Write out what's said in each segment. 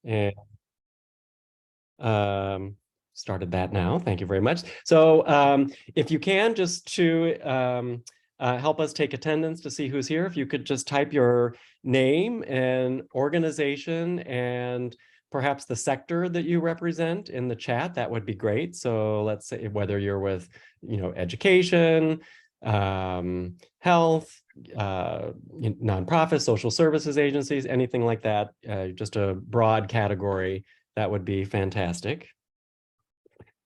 And started that now. Thank you very much. So if you can, just to help us take attendance to see who's here, if you could just type your name and organization and perhaps the sector that you represent in the chat, that would be great. So let's say whether you're with, education, health, nonprofits, social services agencies, anything like that, just a broad category, that would be fantastic.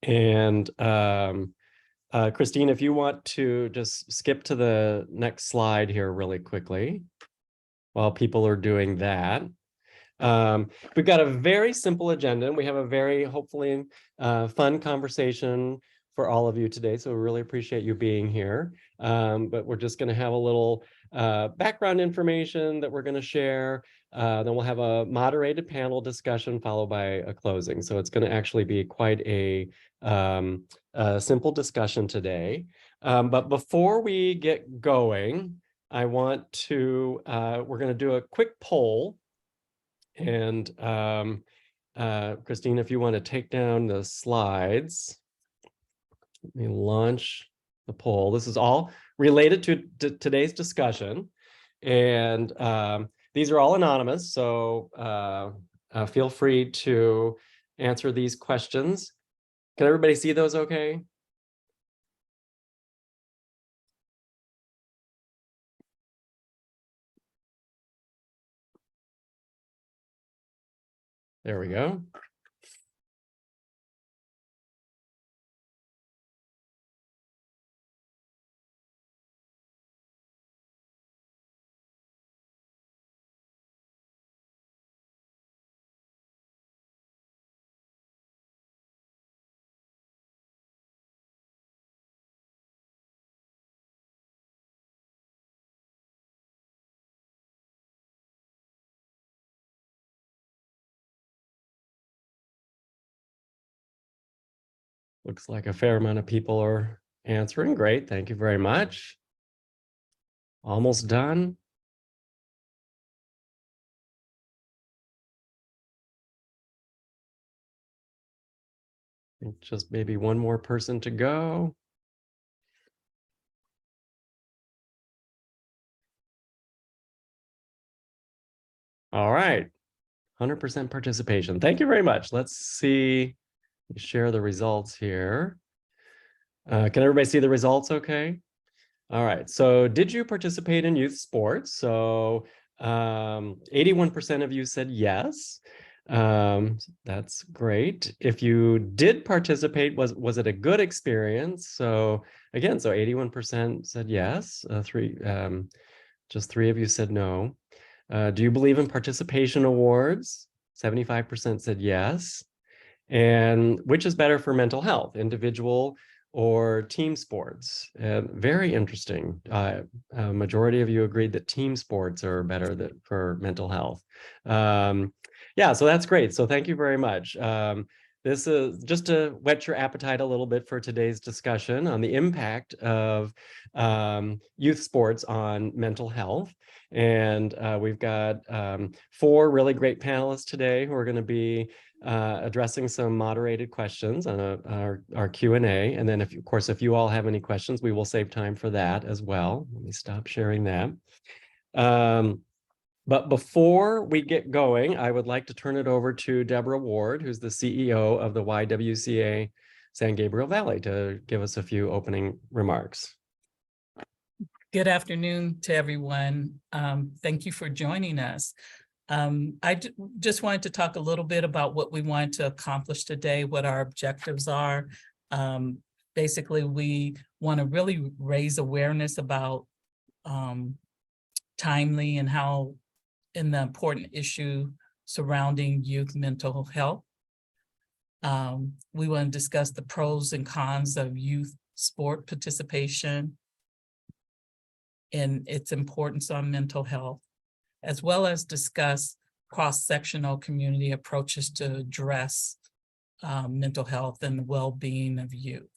And Christine, if you want to just skip to the next slide here really quickly while people are doing that. We've got a very simple agenda, and we have a very, hopefully, fun conversation for all of you today. So we really appreciate you being here. But we're just going to have a little background information that we're going to share. Then we'll have a moderated panel discussion followed by a closing. So it's going to actually be quite a simple discussion today. But before we get going, I want to, we're going to do a quick poll. And Christine, if you want to take down the slides, let me launch the poll. This is all related to today's discussion. And these are all anonymous, so feel free to answer these questions. Can everybody see those okay? There we go. Looks like a fair amount of people are answering. Great. Thank you very much. Almost done. Just maybe one more person to go. All right. 100% participation. Thank you very much. Let's see, share the results here. Can everybody see the results okay? All right, so did you participate in youth sports? So 81% of you said yes. That's great. If you did participate, was it a good experience? So again, so 81% said yes. Just 3 of you said no. Do you believe in participation awards? 75% said yes. And which is better for mental health, individual or team sports? Very interesting. A majority of you agreed that team sports are better for mental health. Yeah, so that's great. So thank you very much. This is just to whet your appetite a little bit for today's discussion on the impact of youth sports on mental health. And we've got 4 really great panelists today who are going to be addressing some moderated questions on our Q&A. And then, of course, if you all have any questions, we will save time for that as well. Let me stop sharing that. But before we get going, I would like to turn it over to Deborah Ward, who's the CEO of the YWCA San Gabriel Valley, to give us a few opening remarks. Good afternoon to everyone. Thank you for joining us. I just wanted to talk a little bit about what we wanted to accomplish today, what our objectives are. Basically, we want to really raise awareness about timely and the important issue surrounding youth mental health. We want to discuss the pros and cons of youth sport participation and its importance on mental health, as well as discuss cross-sectional community approaches to address mental health and the well-being of youth.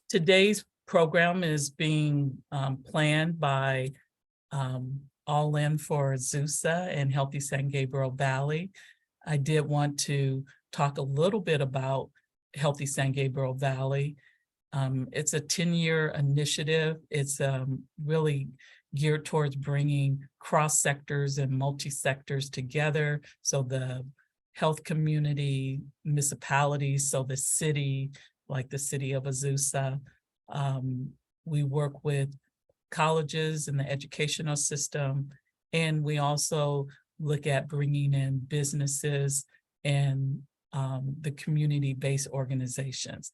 Today's program is being planned by All In for Azusa and Healthy San Gabriel Valley. I did want to talk a little bit about Healthy San Gabriel Valley. It's a 10-year initiative. It's really geared towards bringing cross sectors and multi-sectors together. So the health community, municipalities, so the city, like the city of Azusa. We work with colleges and the educational system, and we also look at bringing in businesses and the community-based organizations.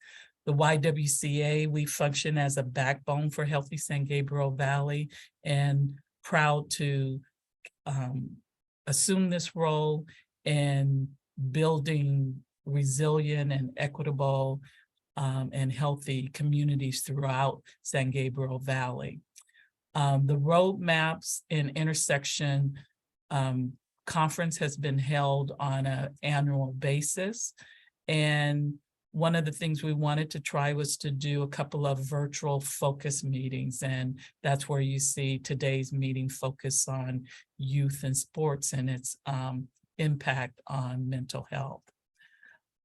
The YWCA, we function as a backbone for Healthy San Gabriel Valley, and proud to assume this role in building resilient and equitable and healthy communities throughout San Gabriel Valley. The roadmaps and intersection conference has been held on an annual basis. And one of the things we wanted to try was to do a couple of virtual focus meetings. And that's where you see today's meeting focus on youth and sports and its impact on mental health.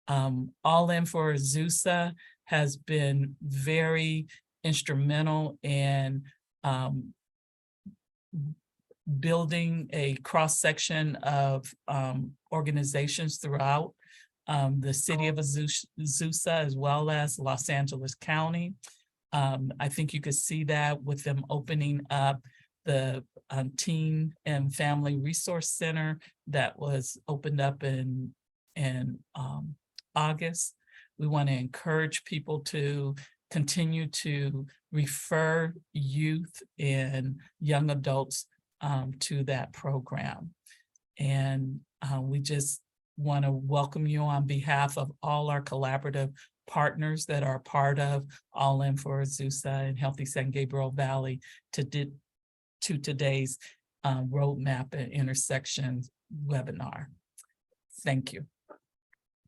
All In for Azusa has been very instrumental in building a cross-section of organizations throughout the city of Azusa, as well as Los Angeles County. I think you could see that with them opening up the Teen and Family Resource Center that was opened up in August. We want to encourage people to continue to refer youth and young adults to that program. And we just want to welcome you on behalf of all our collaborative partners that are part of All In for Azusa and Healthy San Gabriel Valley to today's roadmap and intersections webinar. Thank you.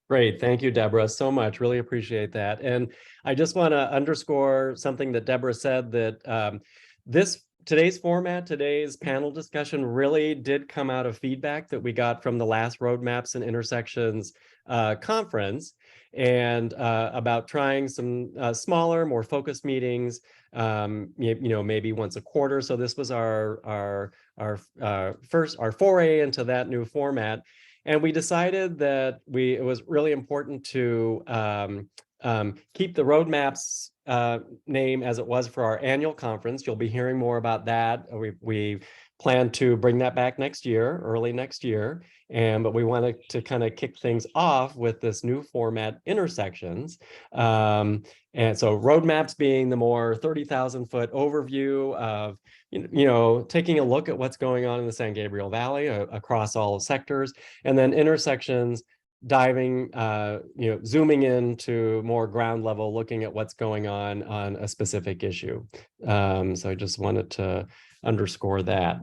Great. Thank you, Deborah, so much. Really appreciate that. And I just want to underscore something that Deborah said, that today's format, today's panel discussion really did come out of feedback that we got from the last Roadmaps and Intersections conference, and about trying some smaller, more focused meetings, maybe once a quarter. So this was our foray into that new format. And we decided that it was really important to keep the Roadmaps name as it was for our annual conference. You'll be hearing more about that. We plan to bring that back next year, early next year. But we wanted to kind of kick things off with this new format, Intersections. And so Roadmaps being the more 30,000-foot overview of taking a look at what's going on in the San Gabriel Valley across all sectors, and then Intersections diving, zooming into more ground level, looking at what's going on a specific issue. So I just wanted to underscore that.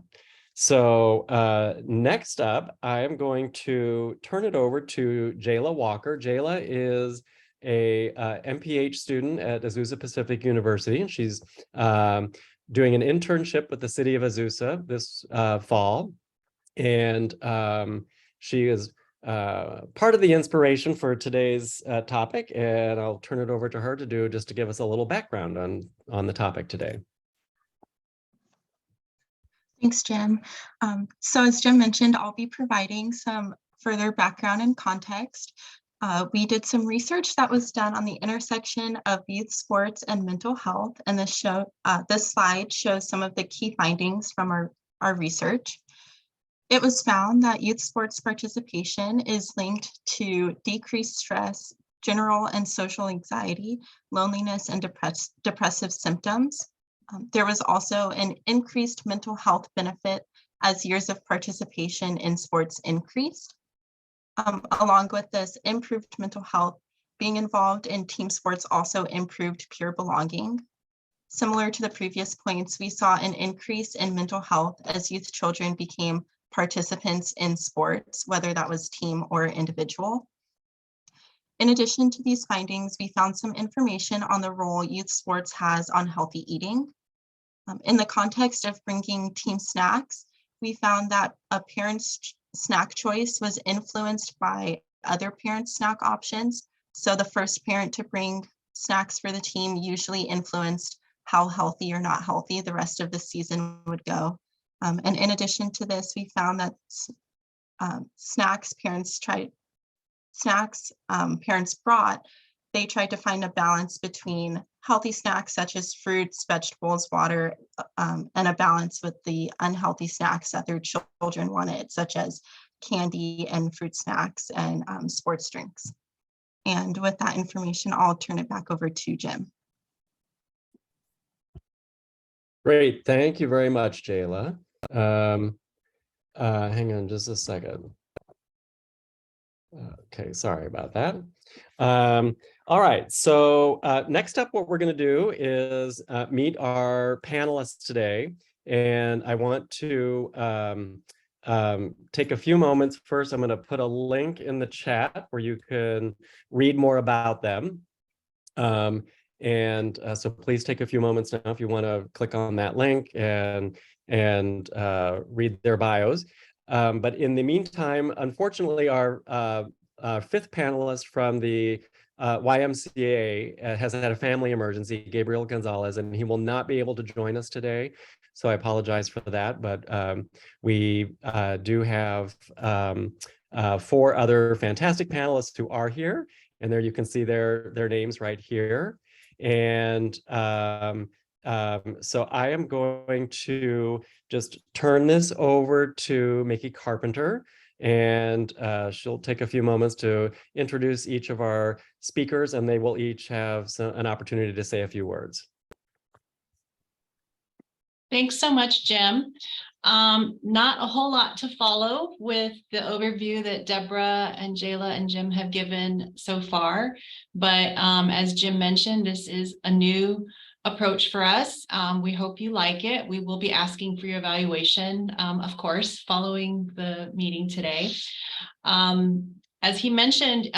So next up, I am going to turn it over to Jayla Walker. Jayla is a MPH student at Azusa Pacific University, and she's doing an internship with the city of Azusa this fall. And she is part of the inspiration for today's topic, and I'll turn it over to her to give us a little background on the topic today. Thanks, Jim. So as Jim mentioned, I'll be providing some further background and context. We did some research that was done on the intersection of youth sports and mental health, and this slide shows some of the key findings from our research. It was found that youth sports participation is linked to decreased stress, general and social anxiety, loneliness, and depressive symptoms. There was also an increased mental health benefit as years of participation in sports increased. Along with this improved mental health, being involved in team sports also improved peer belonging. Similar to the previous points, we saw an increase in mental health as youth children became participants in sports, whether that was team or individual. In addition to these findings, we found some information on the role youth sports has on healthy eating. In the context of bringing team snacks, we found that a parent's snack choice was influenced by other parents' snack options. So the first parent to bring snacks for the team usually influenced how healthy or not healthy the rest of the season would go. And in addition to this, we found that snacks parents brought, they tried to find a balance between healthy snacks such as fruits, vegetables, water, and a balance with the unhealthy snacks that their children wanted, such as candy and fruit snacks and sports drinks. And with that information, I'll turn it back over to Jim. Great, thank you very much, Jayla. Hang on just a second. Okay, sorry about that. All right, so next up, what we're going to do is meet our panelists today. And I want to take a few moments. First, I'm going to put a link in the chat where you can read more about them. So please take a few moments now if you want to click on that link and read their bios. But in the meantime, unfortunately, our fifth panelist from the YMCA has had a family emergency, Gabriel Gonzalez, and he will not be able to join us today. So I apologize for that, but we do have 4 other fantastic panelists who are here, and there you can see their names right here. And so I am going to just turn this over to Mickey Carpenter, and she'll take a few moments to introduce each of our speakers, and they will each have an opportunity to say a few words. Thanks so much, Jim. Not a whole lot to follow with the overview that Deborah and Jayla and Jim have given so far. But as Jim mentioned, this is a new approach for us. We hope you like it. We will be asking for your evaluation, of course, following the meeting today. As he mentioned,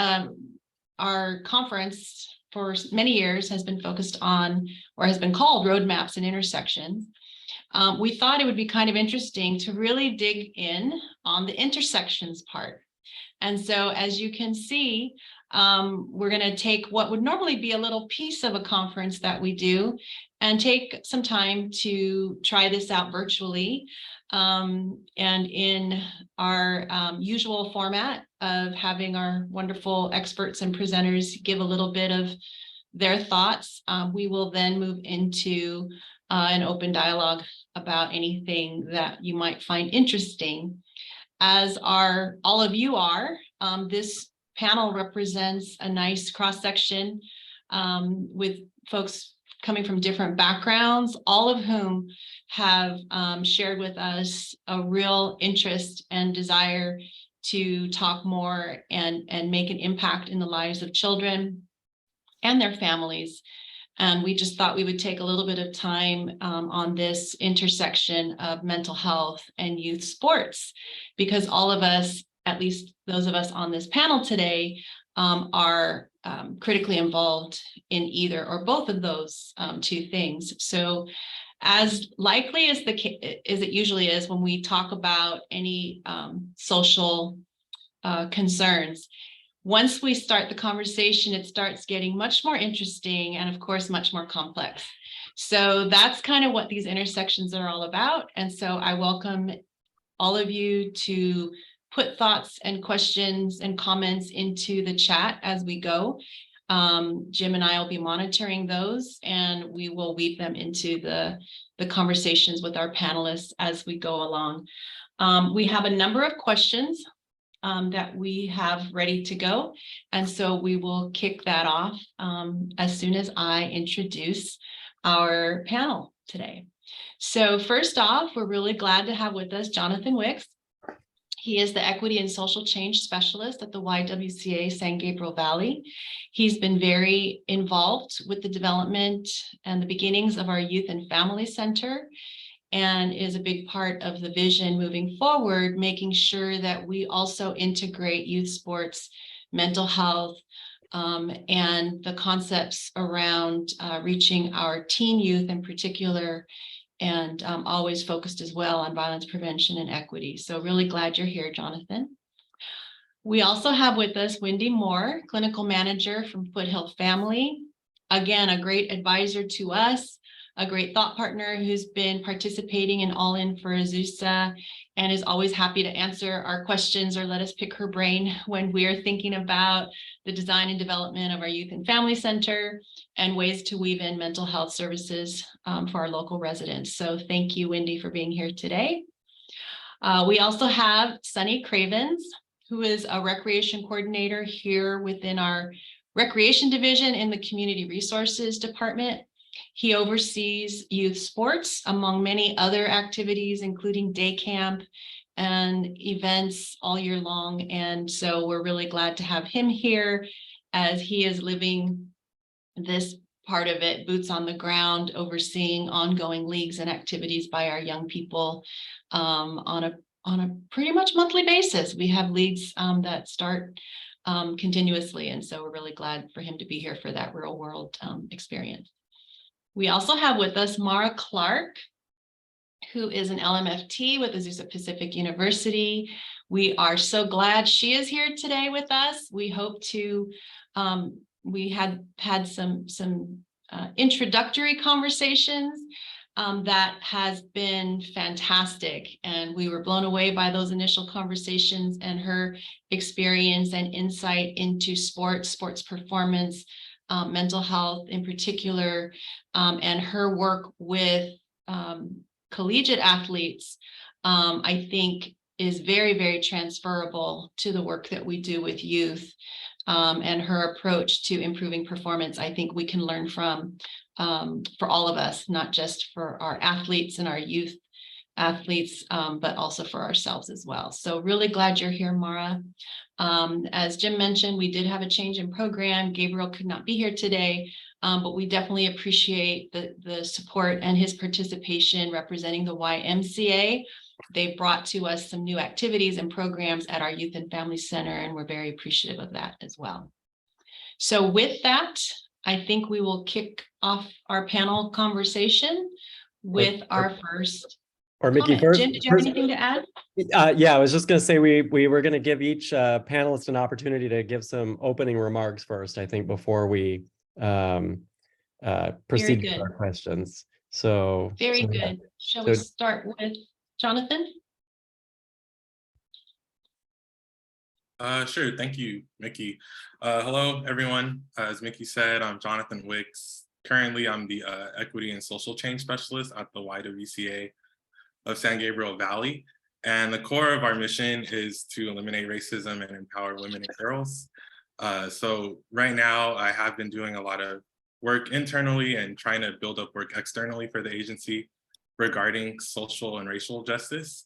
our conference for many years has been focused on, or has been called, Roadmaps and Intersections. We thought it would be kind of interesting to really dig in on the intersections part. And so as you can see, we're going to take what would normally be a little piece of a conference that we do and take some time to try this out virtually. And in our usual format of having our wonderful experts and presenters give a little bit of their thoughts, we will then move into an open dialogue about anything that you might find interesting. As all of you are, this panel represents a nice cross-section with folks coming from different backgrounds, all of whom have shared with us a real interest and desire to talk more and make an impact in the lives of children and their families. And we just thought we would take a little bit of time on this intersection of mental health and youth sports, because all of us, at least those of us on this panel today, are critically involved in either or both of those 2 things. So as likely as it usually is when we talk about any social concerns, once we start the conversation, it starts getting much more interesting and, of course, much more complex. So that's kind of what these intersections are all about. And so I welcome all of you to put thoughts and questions and comments into the chat as we go. Jim and I will be monitoring those, and we will weave them into the conversations with our panelists as we go along. We have a number of questions that we have ready to go. And so we will kick that off as soon as I introduce our panel today. So first off, we're really glad to have with us Jonathan Wicks. He is the Equity and Social Change Specialist at the YWCA San Gabriel Valley. He's been very involved with the development and the beginnings of our Youth and Family Center, and is a big part of the vision moving forward, making sure that we also integrate youth sports, mental health, and the concepts around reaching our teen youth in particular and always focused as well on violence prevention and equity. So really glad you're here, Jonathan. We also have with us Wendy Moore, clinical manager from Foothill Family. Again, a great advisor to us, a great thought partner who's been participating in All In for Azusa and is always happy to answer our questions or let us pick her brain when we're thinking about the design and development of our Youth and Family Center and ways to weave in mental health services for our local residents. So thank you, Wendy, for being here today. We also have Sunny Cravens, who is a recreation coordinator here within our recreation division in the community resources department. He oversees youth sports among many other activities, including day camp and events all year long. And so we're really glad to have him here as he is living this part of it, boots on the ground, overseeing ongoing leagues and activities by our young people on a pretty much monthly basis. We have leagues that start continuously. And so we're really glad for him to be here for that real world experience. We also have with us Mara Clark, who is an LMFT with Azusa Pacific University. We are so glad she is here today with us. We hope to, we had some introductory conversations that has been fantastic. And we were blown away by those initial conversations and her experience and insight into sports performance, mental health in particular, and her work with collegiate athletes, I think is very, very transferable to the work that we do with youth. And her approach to improving performance, I think we can learn from for all of us, not just for our athletes and our youth athletes, but also for ourselves as well. So really glad you're here, Mara. As Jim mentioned, we did have a change in program. Gabriel could not be here today, but we definitely appreciate the support and his participation representing the YMCA. They brought to us some new activities and programs at our Youth and Family Center, and we're very appreciative of that as well. So with that, I think we will kick off our panel conversation with our first. Or Mickey, comment. first. Jim, did you have anything to add? Yeah, I was just going to say we were going to give each panelist an opportunity to give some opening remarks first, I think, before we proceed with our questions. So Very good. Yeah. Shall we start with Jonathan? Sure. Thank you, Mickey. Hello, everyone. As Mickey said, I'm Jonathan Wicks. Currently, I'm the Equity and Social Change Specialist at the YWCA of San Gabriel Valley. And the core of our mission is to eliminate racism and empower women and girls. So right now, I have been doing a lot of work internally and trying to build up work externally for the agency regarding social and racial justice.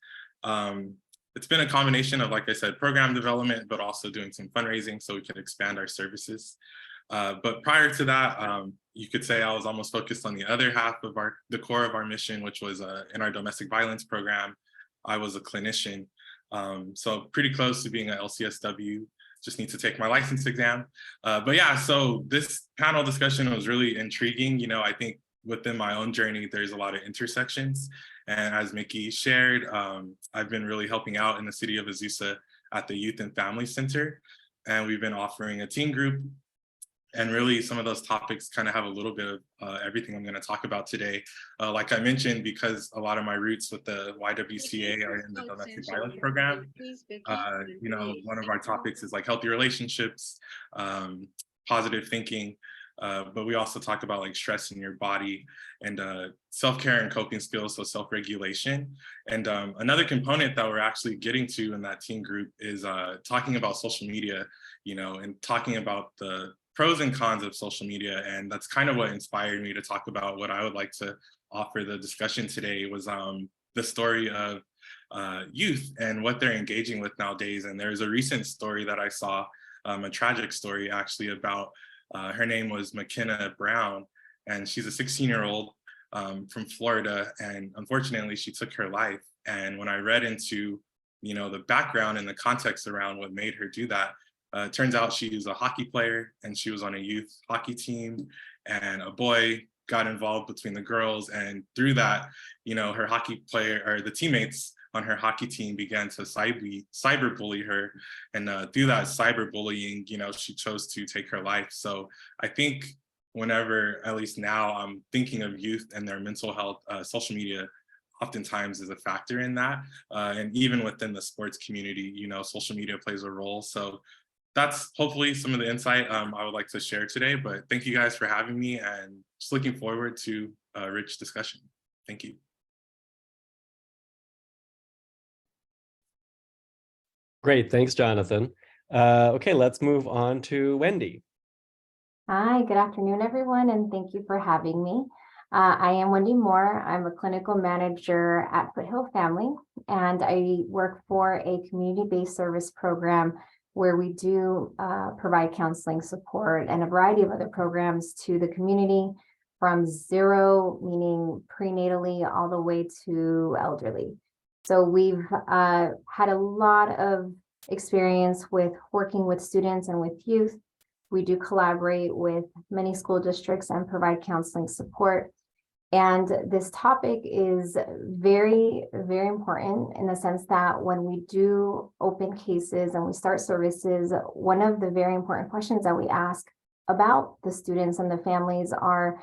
It's been a combination of, like I said, program development, but also doing some fundraising so we can expand our services. But prior to that, you could say I was almost focused on the other half of the core of our mission, which was in our domestic violence program. I was a clinician, so pretty close to being an LCSW. Just need to take my license exam. But yeah, so this panel discussion was really intriguing. You know, I think within my own journey, there's a lot of intersections. And as Mickey shared, I've been really helping out in the city of Azusa at the Youth and Family Center. And we've been offering a teen group. And really some of those topics kind of have a little bit of everything I'm going to talk about today. Like I mentioned, because a lot of my roots with the YWCA are in the domestic violence program, you know, one of our topics is like healthy relationships, positive thinking, but we also talk about like stress in your body and self-care and coping skills, so self-regulation. And another component that we're actually getting to in that teen group is talking about social media, you know, and talking about the pros and cons of social media. And that's kind of what inspired me to talk about what I would like to offer the discussion today was the story of youth and what they're engaging with nowadays. And there's a recent story that I saw, a tragic story actually about, her name was McKenna Brown, and she's a 16-year-old from Florida. And unfortunately, she took her life. And when I read into, you know, the background and the context around what made her do that, turns out she was a hockey player and she was on a youth hockey team, and a boy got involved between the girls, and through that, you know, her hockey player or the teammates on her hockey team began to cyberbully her, and through that cyberbullying, you know, she chose to take her life. So I think whenever, at least now, I'm thinking of youth and their mental health, social media oftentimes is a factor in that. And even within the sports community, you know, social media plays a role. So that's hopefully some of the insight I would like to share today. But thank you guys for having me, and just looking forward to a rich discussion. Thank you. Great, thanks, Jonathan. Okay, let's move on to Wendy. Hi, good afternoon, everyone, and thank you for having me. I am Wendy Moore. I'm a clinical manager at Foothill Family, and I work for a community-based service program where we do provide counseling support and a variety of other programs to the community, from zero, meaning prenatally, all the way to elderly. So we've had a lot of experience with working with students and with youth. We do collaborate with many school districts and provide counseling support. And this topic is very, very important in the sense that when we do open cases and we start services, one of the very important questions that we ask about the students and the families are,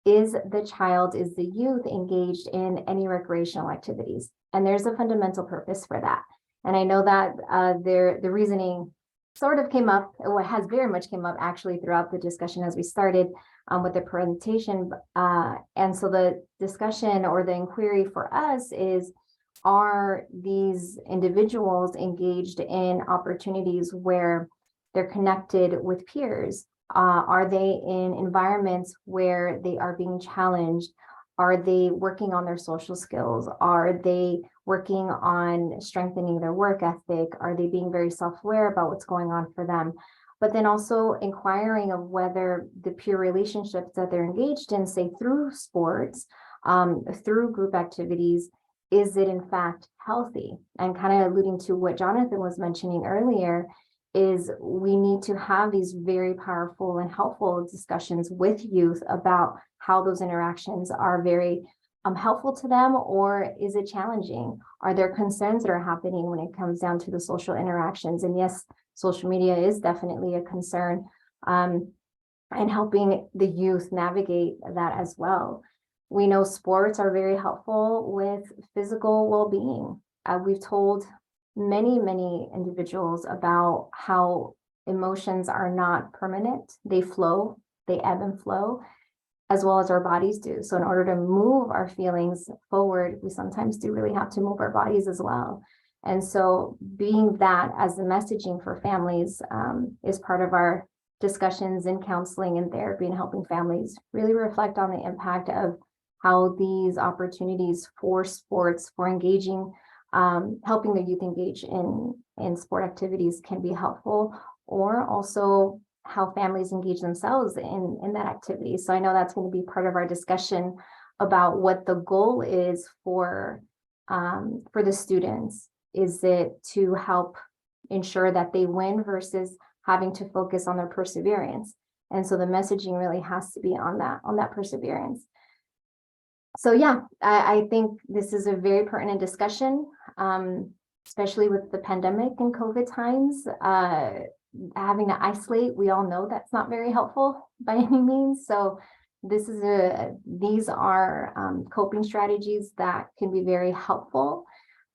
is the youth engaged in any recreational activities? And there's a fundamental purpose for that. And I know that the reasoning sort of came up, or has very much came up actually throughout the discussion as we started with the presentation. And so the discussion or the inquiry for us is, are these individuals engaged in opportunities where they're connected with peers? Are they in environments where they are being challenged? Are they working on their social skills? Are they working on strengthening their work ethic? Are they being very self-aware about what's going on for them? But then also inquiring of whether the peer relationships that they're engaged in, say through sports, through group activities, is it in fact healthy? And kind of alluding to what Jonathan was mentioning earlier, is we need to have these very powerful and helpful discussions with youth about how those interactions are very helpful to them, or is it challenging? Are there concerns that are happening when it comes down to the social interactions? And yes, social media is definitely a concern, and helping the youth navigate that as well. We know sports are very helpful with physical well-being. We've told many individuals about how emotions are not permanent. They flow, they ebb and flow, as well as our bodies do. So in order to move our feelings forward, we sometimes do really have to move our bodies as well. And so being that as the messaging for families is part of our discussions in counseling and therapy, and helping families really reflect on the impact of how these opportunities for sports, for engaging, helping the youth engage in sport activities can be helpful, or also how families engage themselves in that activity. So I know that's going to be part of our discussion about what the goal is for the students. Is it to help ensure that they win versus having to focus on their perseverance? And so the messaging really has to be on that perseverance. So yeah, I think this is a very pertinent discussion, especially with the pandemic and COVID times. Having to isolate, we all know that's not very helpful by any means. So these are coping strategies that can be very helpful.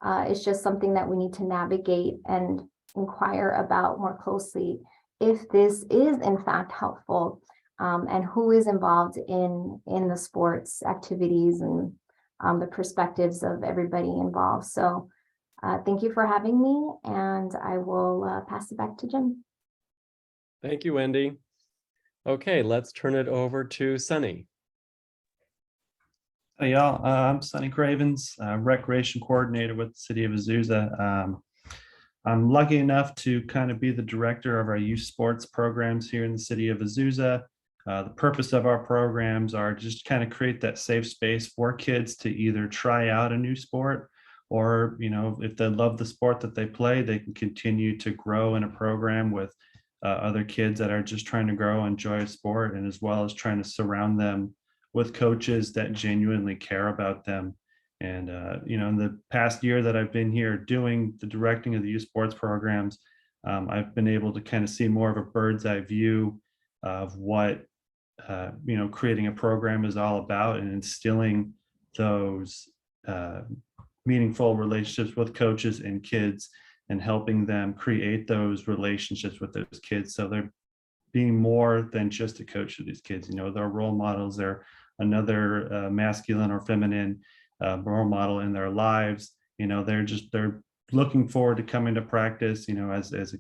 It's just something that we need to navigate and inquire about more closely if this is in fact helpful, and who is involved in the sports activities and the perspectives of everybody involved. So thank you for having me, and I will pass it back to Jim. Thank you, Wendy. Okay, let's turn it over to Sunny. Hey y'all, I'm Sonny Cravens, Recreation Coordinator with the City of Azusa. I'm lucky enough to kind of be the director of our youth sports programs here in the City of Azusa. The purpose of our programs are just kind of create that safe space for kids to either try out a new sport, or, you know, if they love the sport that they play, they can continue to grow in a program with other kids that are just trying to grow, enjoy a sport, and as well as trying to surround them with coaches that genuinely care about them. And, in the past year that I've been here doing the directing of the youth sports programs, I've been able to kind of see more of a bird's eye view of what, creating a program is all about, and instilling those meaningful relationships with coaches and kids, and helping them create those relationships with those kids. So they're being more than just a coach to these kids. They're role models. They're another masculine or feminine role model in their lives. They're looking forward to coming to practice. As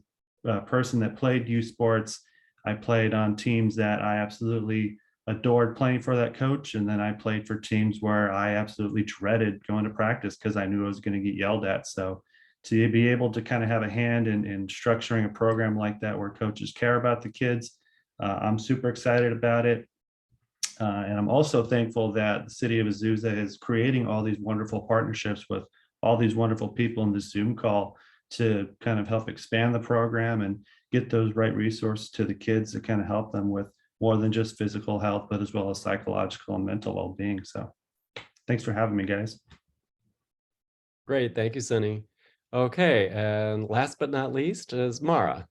a person that played youth sports, I played on teams that I absolutely adored playing for that coach. And then I played for teams where I absolutely dreaded going to practice because I knew I was going to get yelled at. So to be able to kind of have a hand in structuring a program like that where coaches care about the kids, I'm super excited about it. And I'm also thankful that the city of Azusa is creating all these wonderful partnerships with all these wonderful people in this Zoom call to kind of help expand the program and get those right resources to the kids to kind of help them with more than just physical health, but as well as psychological and mental well-being. So thanks for having me, guys. Great. Thank you, Sunny. Okay. And last but not least is Mara.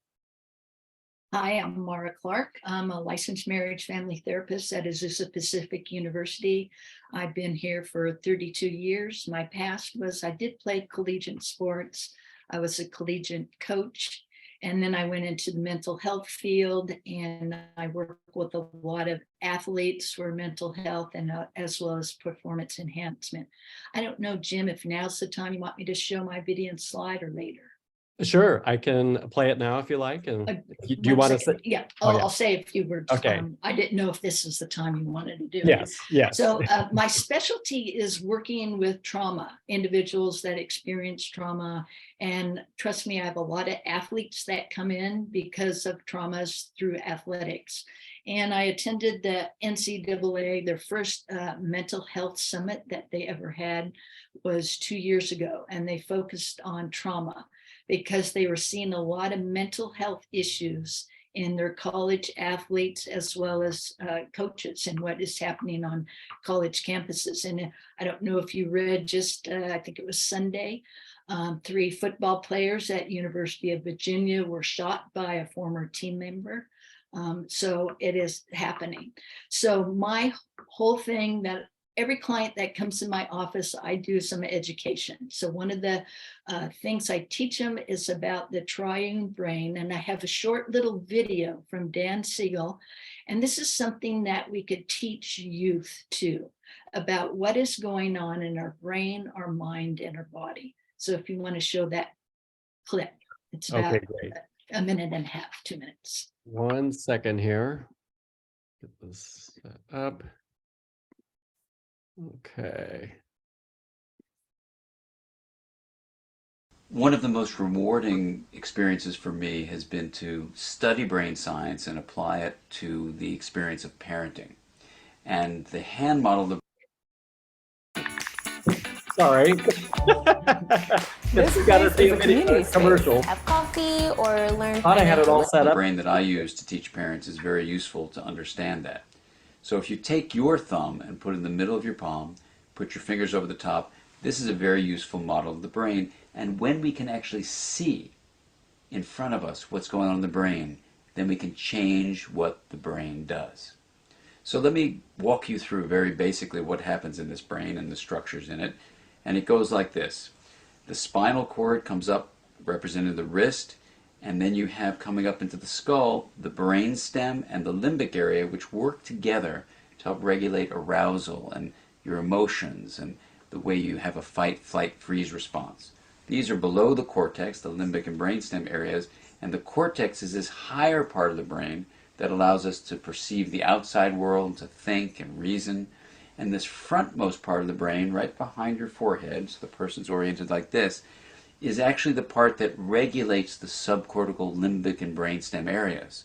Hi, I'm Mara Clark. I'm a licensed marriage family therapist at Azusa Pacific University. I've been here for 32 years. My past was I did play collegiate sports. I was a collegiate coach, and then I went into the mental health field, and I work with a lot of athletes for mental health and as well as performance enhancement. I don't know, Jim, if now's the time you want me to show my video and slide or later. Sure, I can play it now if you like. And do you want to say? Yeah, Oh, yeah. I'll say a few words. Okay. I didn't know if this was the time you wanted to do it. Yes. So my specialty is working with trauma, individuals that experience trauma. And trust me, I have a lot of athletes that come in because of traumas through athletics. And I attended the NCAA, their first mental health summit that they ever had was 2 years ago. And they focused on trauma, because they were seeing a lot of mental health issues in their college athletes as well as coaches and what is happening on college campuses. And I don't know if you read just, I think it was Sunday, 3 football players at University of Virginia were shot by a former team member. So it is happening. So my whole thing that every client that comes in my office, I do some education. So one of the things I teach them is about the triune brain. And I have a short little video from Dan Siegel. And this is something that we could teach youth too, about what is going on in our brain, our mind, and our body. So if you want to show that clip, it's about a minute and a half, 2 minutes. 1 second here. Get this set up. Okay. One of the most rewarding experiences for me has been to study brain science and apply it to the experience of parenting. And the hand model. Sorry. This is a community commercial. Have coffee or learn. Thought I had it all set The up. brain that I use to teach parents is very useful to understand that. So if you take your thumb and put it in the middle of your palm, put your fingers over the top, this is a very useful model of the brain. And when we can actually see in front of us what's going on in the brain, then we can change what the brain does. So let me walk you through very basically what happens in this brain and the structures in it. And it goes like this. The spinal cord comes up representing the wrist, and then you have coming up into the skull, the brain stem and the limbic area, which work together to help regulate arousal and your emotions and the way you have a fight, flight, freeze response. These are below the cortex, the limbic and brainstem areas, and the cortex is this higher part of the brain that allows us to perceive the outside world, to think and reason. And this frontmost part of the brain, right behind your forehead, so the person's oriented like this, is actually the part that regulates the subcortical, limbic, and brainstem areas.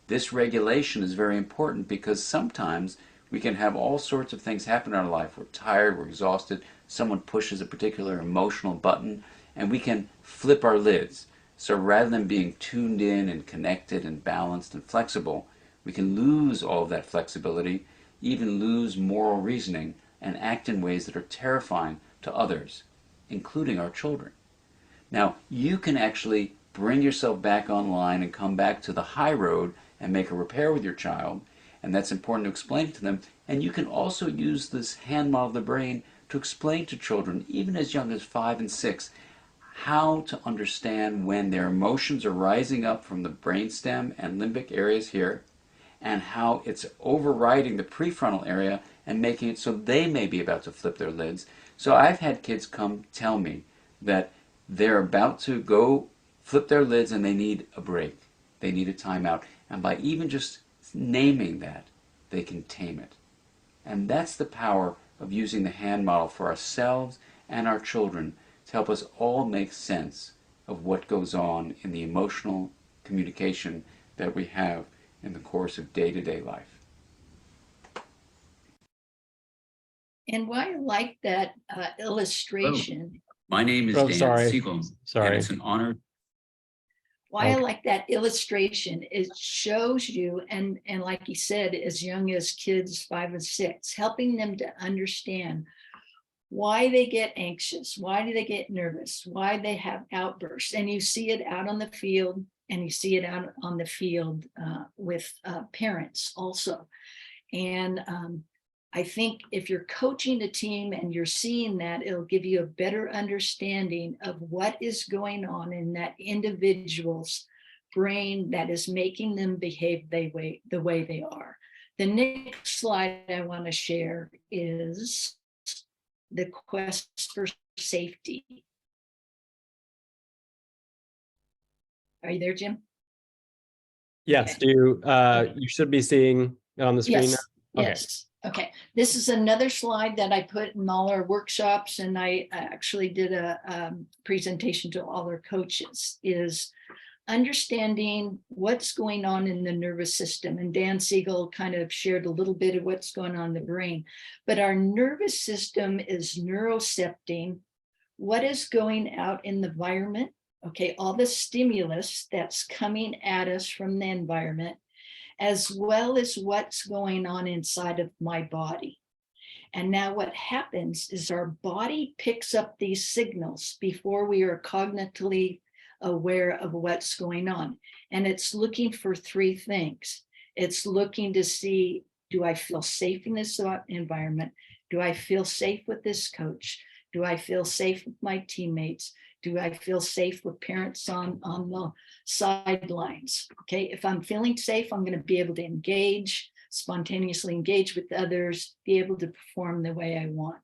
This regulation is very important because sometimes we can have all sorts of things happen in our life. We're tired, we're exhausted, someone pushes a particular emotional button, and we can flip our lids. So rather than being tuned in and connected and balanced and flexible, we can lose all of that flexibility even lose moral reasoning and act in ways that are terrifying to others, including our children. Now, you can actually bring yourself back online and come back to the high road and make a repair with your child, and that's important to explain to them. And you can also use this hand model of the brain to explain to children, even as young as 5 and 6, how to understand when their emotions are rising up from the brainstem and limbic areas here, and how it's overriding the prefrontal area and making it so they may be about to flip their lids. So I've had kids come tell me that they're about to go flip their lids and they need a break. They need a timeout. And by even just naming that, they can tame it. And that's the power of using the hand model for ourselves and our children to help us all make sense of what goes on in the emotional communication that we have in the course of day-to-day life. And why I like that illustration. My name is Dan Siegel, and it's an honor. Why I like that illustration, it shows you, and like he said, as young as kids 5 and 6, helping them to understand why they get anxious, why do they get nervous, why they have outbursts. And you see it out on the field, and you see it out on the field with parents also. And I think if you're coaching a team and you're seeing that, it'll give you a better understanding of what is going on in that individual's brain that is making them behave the way they are. The next slide I want to share is the quest for safety. Are you there, Jim? Yes, Okay. you should be seeing it on the screen Yes. now? Okay. Yes. Okay. This is another slide that I put in all our workshops, and I actually did a presentation to all our coaches, is understanding what's going on in the nervous system. And Dan Siegel kind of shared a little bit of what's going on in the brain, but our nervous system is neurocepting what is going out in the environment. Okay, all the stimulus that's coming at us from the environment, as well as what's going on inside of my body. And now what happens is our body picks up these signals before we are cognitively aware of what's going on. And it's looking for 3 things. It's looking to see, do I feel safe in this environment? Do I feel safe with this coach? Do I feel safe with my teammates? Do I feel safe with parents on the sidelines? Okay, if I'm feeling safe, I'm going to be able to engage, spontaneously engage with others, be able to perform the way I want.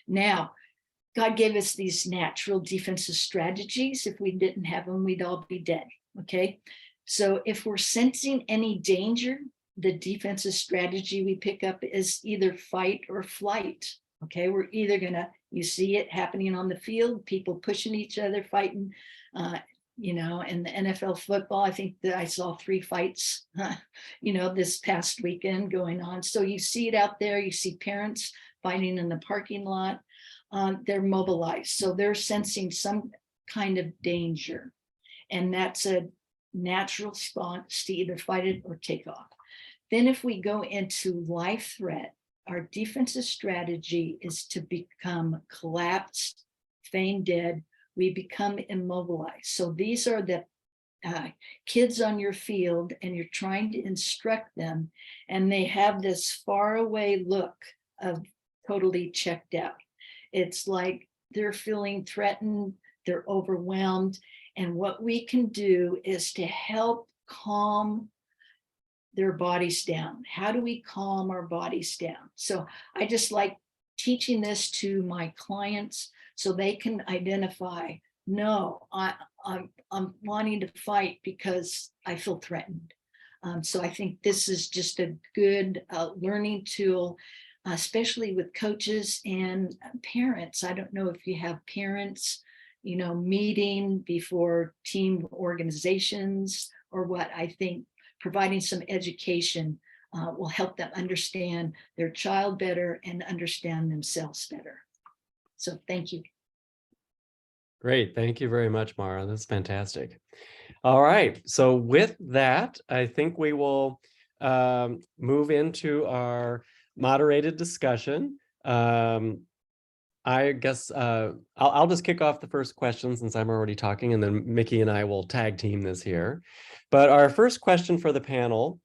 Now, God gave us these natural defensive strategies. If we didn't have them, we'd all be dead. Okay, so if we're sensing any danger, the defensive strategy we pick up is either fight or flight. Okay, we're either gonna, you see it happening on the field, people pushing each other, fighting, in the NFL football, I think that I saw 3 fights, this past weekend going on. So you see it out there, you see parents fighting in the parking lot, they're mobilized. So they're sensing some kind of danger. And that's a natural response to either fight it or take off. Then if we go into life threat, our defensive strategy is to become collapsed, feign dead. We become immobilized. So these are the kids on your field, and you're trying to instruct them, and they have this faraway look of totally checked out. It's like they're feeling threatened, they're overwhelmed. And what we can do is to help calm their bodies down. How do we calm our bodies down? So I just like teaching this to my clients so they can identify, no, I'm wanting to fight because I feel threatened. So I think this is just a good learning tool, especially with coaches and parents. I don't know if you have parents, meeting before team organizations or what. I think providing some education will help them understand their child better and understand themselves better. So thank you. Great. Thank you very much, Mara. That's fantastic. All right. So with that, I think we will move into our moderated discussion. I guess I'll just kick off the first question since I'm already talking, and then Mickey and I will tag team this here. But our first question for the panel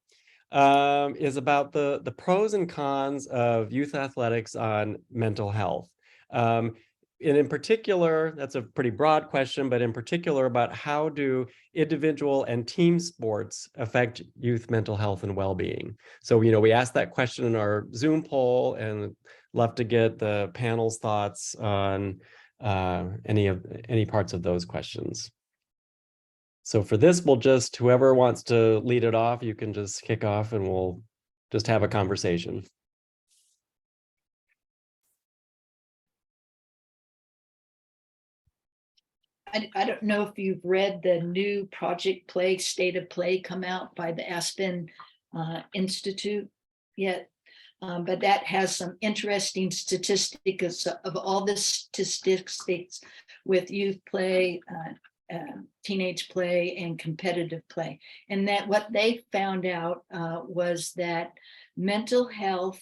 is about the pros and cons of youth athletics on mental health. And in particular, that's a pretty broad question, but in particular about how do individual and team sports affect youth mental health and well-being? So, we asked that question in our Zoom poll, and love to get the panel's thoughts on any parts of those questions. So for this, whoever wants to lead it off, you can just kick off and we'll just have a conversation. I don't know if you've read the new Project Play, State of Play come out by the Aspen Institute yet. But that has some interesting statistics of all the statistics with youth play, teenage play, and competitive play. And that what they found out was that mental health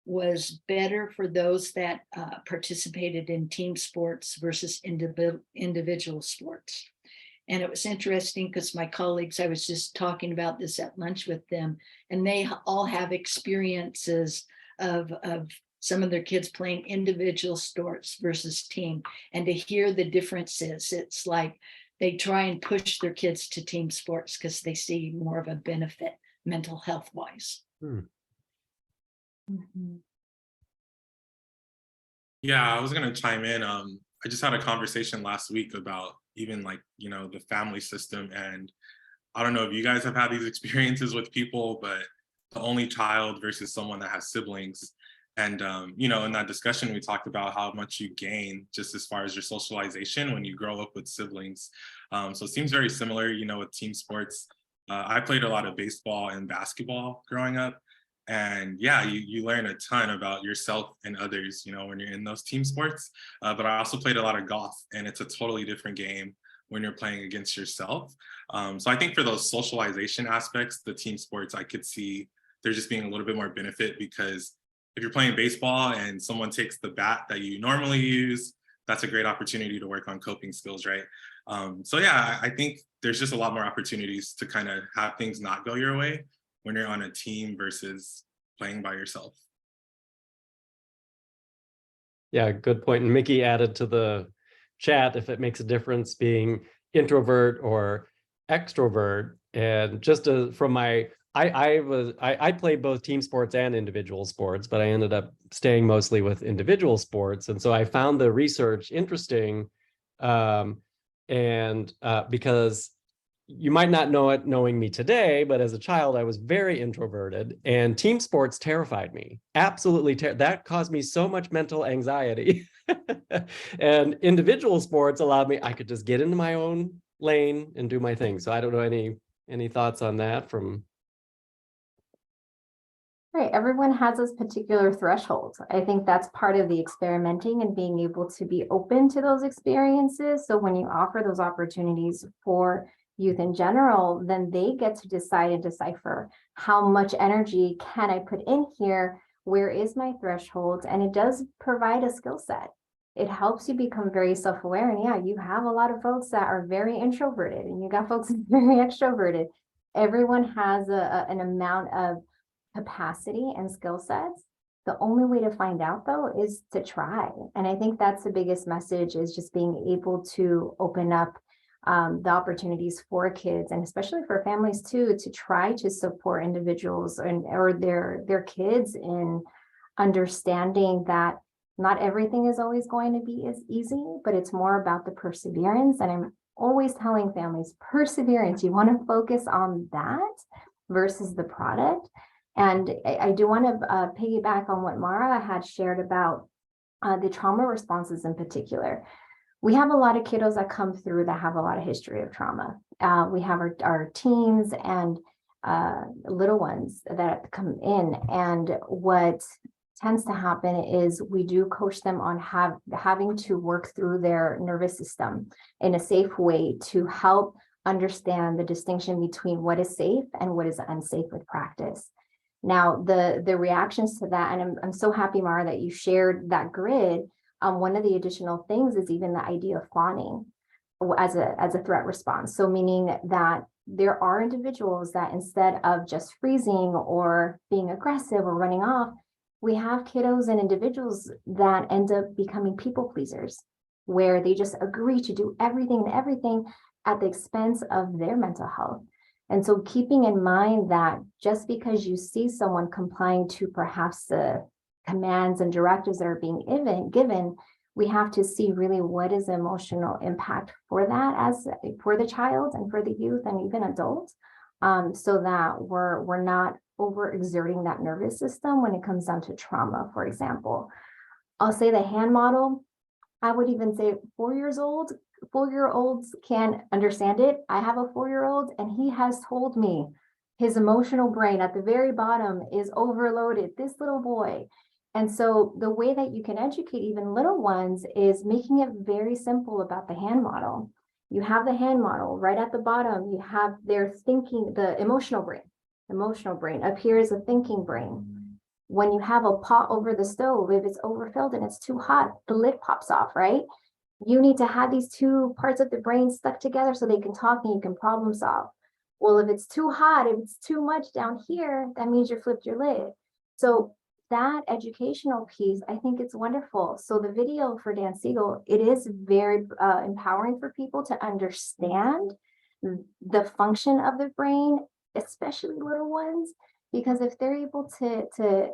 was better for those that participated in team sports versus individual sports. And it was interesting because my colleagues, I was just talking about this at lunch with them, and they all have experiences of some of their kids playing individual sports versus team. And to hear the differences, it's like they try and push their kids to team sports because they see more of a benefit mental health wise. Yeah, I was going to chime in. I just had a conversation last week about even the family system. And I don't know if you guys have had these experiences with people, but the only child versus someone that has siblings. And, in that discussion, we talked about how much you gain just as far as your socialization when you grow up with siblings. So it seems very similar, with team sports. I played a lot of baseball and basketball growing up. And yeah, you learn a ton about yourself and others, when you're in those team sports. But I also played a lot of golf, and it's a totally different game when you're playing against yourself. So I think for those socialization aspects, the team sports, I could see there just being a little bit more benefit, because if you're playing baseball and someone takes the bat that you normally use, that's a great opportunity to work on coping skills, right? So yeah, I think there's just a lot more opportunities to kind of have things not go your way when you're on a team versus playing by yourself. Yeah, good point. And Mickey added to the chat if it makes a difference being introvert or extrovert. And just from my, I played both team sports and individual sports, but I ended up staying mostly with individual sports. And so I found the research interesting, because you might not know it knowing me today, but as a child, I was very introverted, and team sports terrified me. Absolutely. That caused me so much mental anxiety. And individual sports allowed me, I could just get into my own lane and do my thing. So I don't know any thoughts on that from. Right, everyone has those particular thresholds. I think that's part of the experimenting and being able to be open to those experiences. So when you offer those opportunities for youth in general, then they get to decide and decipher how much energy can I put in here? Where is my threshold? And it does provide a skill set. It helps you become very self-aware. And yeah, you have a lot of folks that are very introverted, and you got folks very extroverted. Everyone has an amount of capacity and skill sets. The only way to find out, though, is to try. And I think that's the biggest message, is just being able to open up the opportunities for kids, and especially for families too, to try to support individuals or their kids in understanding that not everything is always going to be as easy, but it's more about the perseverance. And I'm always telling families, perseverance, you want to focus on that versus the product. And I do want to piggyback on what Mara had shared about the trauma responses in particular. We have a lot of kiddos that come through that have a lot of history of trauma. We have our teens and little ones that come in. And what tends to happen is we do coach them on having to work through their nervous system in a safe way to help understand the distinction between what is safe and what is unsafe with practice. Now, the reactions to that, and I'm so happy, Mara, that you shared that grid. One of the additional things is even the idea of fawning as a threat response. So meaning that there are individuals that instead of just freezing or being aggressive or running off, we have kiddos and individuals that end up becoming people pleasers, where they just agree to do everything and everything at the expense of their mental health. And so keeping in mind that just because you see someone complying to perhaps the commands and directives that are being given, we have to see really what is the emotional impact for that, as for the child and for the youth and even adults, so that we're not overexerting that nervous system when it comes down to trauma, for example. I'll say the hand model, I would even say 4-year-olds can understand it. I have a 4-year-old and he has told me his emotional brain at the very bottom is overloaded, this little boy. And so the way that you can educate even little ones is making it very simple about the hand model. You have the hand model right at the bottom. You have their thinking, the emotional brain. Up here is a thinking brain. When you have a pot over the stove, if it's overfilled and it's too hot, the lid pops off, right? You need to have these two parts of the brain stuck together so they can talk and you can problem solve. Well, if it's too hot, if it's too much down here, that means you flipped your lid. So that educational piece, I think it's wonderful. So the video for Dan Siegel, it is very empowering for people to understand the function of the brain, especially little ones, because if they're able to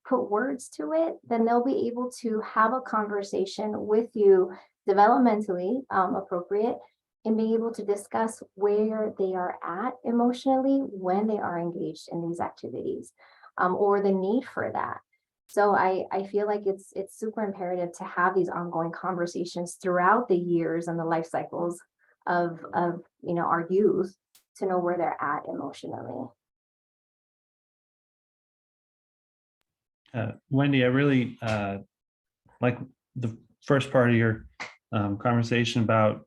put words to it, then they'll be able to have a conversation with you developmentally appropriate and be able to discuss where they are at emotionally when they are engaged in these activities. Or the need for that. So I feel like it's super imperative to have these ongoing conversations throughout the years and the life cycles of our youth to know where they're at emotionally. Wendy, I really like the first part of your conversation about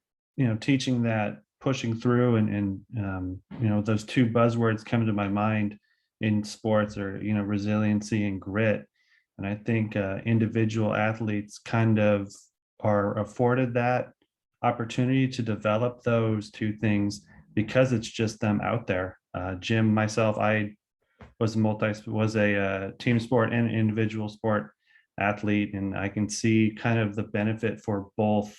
teaching that pushing through and those two buzzwords come to my mind in sports are resiliency and grit. And I think individual athletes kind of are afforded that opportunity to develop those two things because it's just them out there. Jim, myself, I was a team sport and individual sport athlete, and I can see kind of the benefit for both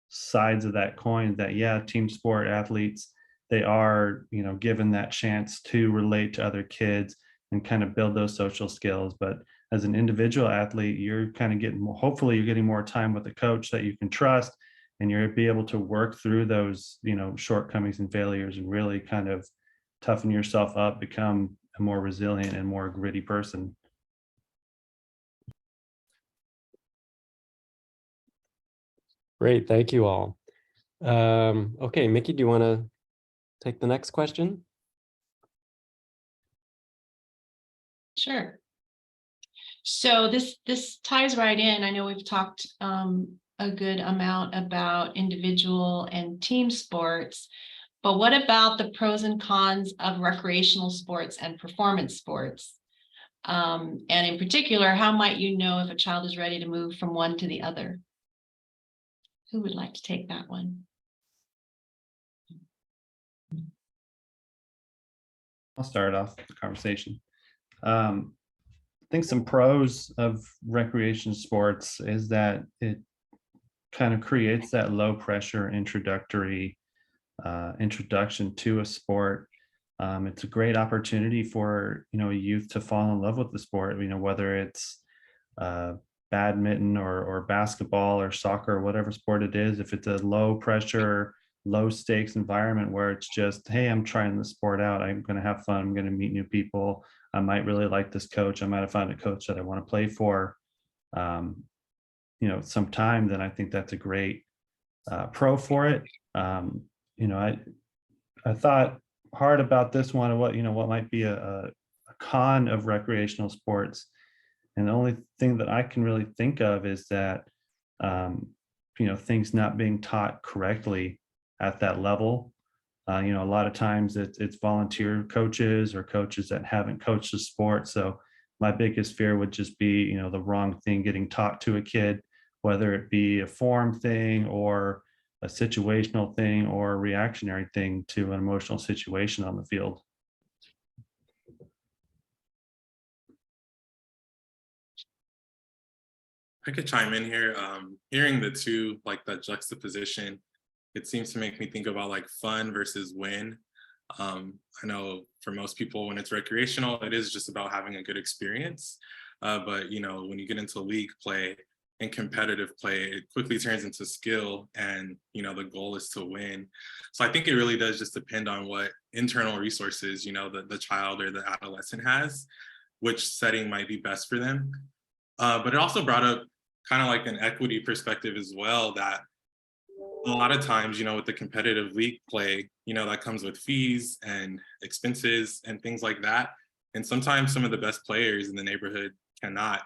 sides of that coin. That team sport athletes, they are given that chance to relate to other kids and kind of build those social skills. But as an individual athlete, you're kind of getting hopefully you're getting more time with a coach that you can trust, and you're be able to work through those shortcomings and failures and really kind of toughen yourself up, become a more resilient and more gritty person. Great, thank you all. Okay, Mickey, do you want to take the next question? Sure. So this ties right in. I know we've talked a good amount about individual and team sports, but what about the pros and cons of recreational sports and performance sports? And in particular, how might you know if a child is ready to move from one to the other? Who would like to take that one? I'll start off the conversation. I think some pros of recreation sports is that it kind of creates that low pressure introduction to a sport. It's a great opportunity for a youth to fall in love with the sport, whether it's badminton or basketball or soccer, whatever sport it is. If it's a low pressure, low stakes environment where it's just, hey, I'm trying the sport out, I'm going to have fun, I'm going to meet new people, I might really like this coach, I might have found a coach that I want to play for some time, then I think that's a great pro for it. I thought hard about this one and what might be a con of recreational sports, and the only thing that I can really think of is that things not being taught correctly at that level. You know, a lot of times it's volunteer coaches or coaches that haven't coached the sport. So my biggest fear would just be, you know, the wrong thing getting taught to a kid, whether it be a form thing or a situational thing or a reactionary thing to an emotional situation on the field. I could chime in here. Hearing the two, like that juxtaposition, it seems to make me think about like fun versus win. I know for most people, when it's recreational, it is just about having a good experience. But you know, when you get into league play and competitive play, it quickly turns into skill, and you know, the goal is to win. So I think it really does just depend on what internal resources, you know, the child or the adolescent has, which setting might be best for them. But it also brought up kind of like an equity perspective as well, that a lot of times, you know, with the competitive league play, you know, that comes with fees and expenses and things like that. And sometimes some of the best players in the neighborhood cannot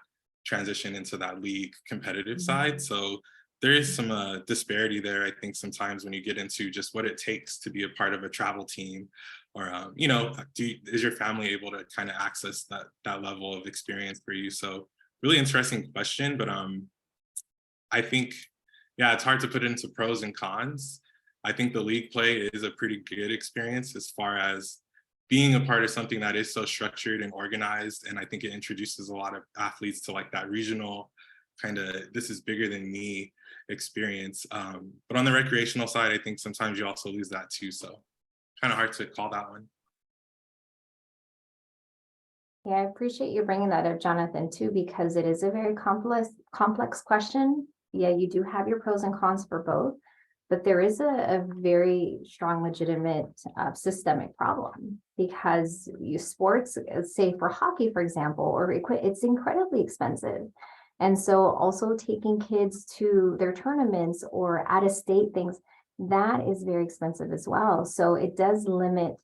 transition into that league competitive side. So there is some disparity there, I think, sometimes when you get into just what it takes to be a part of a travel team, or, you know, is your family able to kind of access that level of experience for you? So really interesting question, but I think, yeah, it's hard to put into pros and cons. I think the league play is a pretty good experience as far as being a part of something that is so structured and organized. And I think it introduces a lot of athletes to like that regional kind of, this is bigger than me experience. But on the recreational side, I think sometimes you also lose that too. So kind of hard to call that one. Yeah, I appreciate you bringing that up, Jonathan, too, because it is a very complex question. Yeah, you do have your pros and cons for both, but there is a very strong, legitimate systemic problem, because sports, say for hockey, for example, or it's incredibly expensive. And so also taking kids to their tournaments or out-of-state things, that is very expensive as well. So it does limit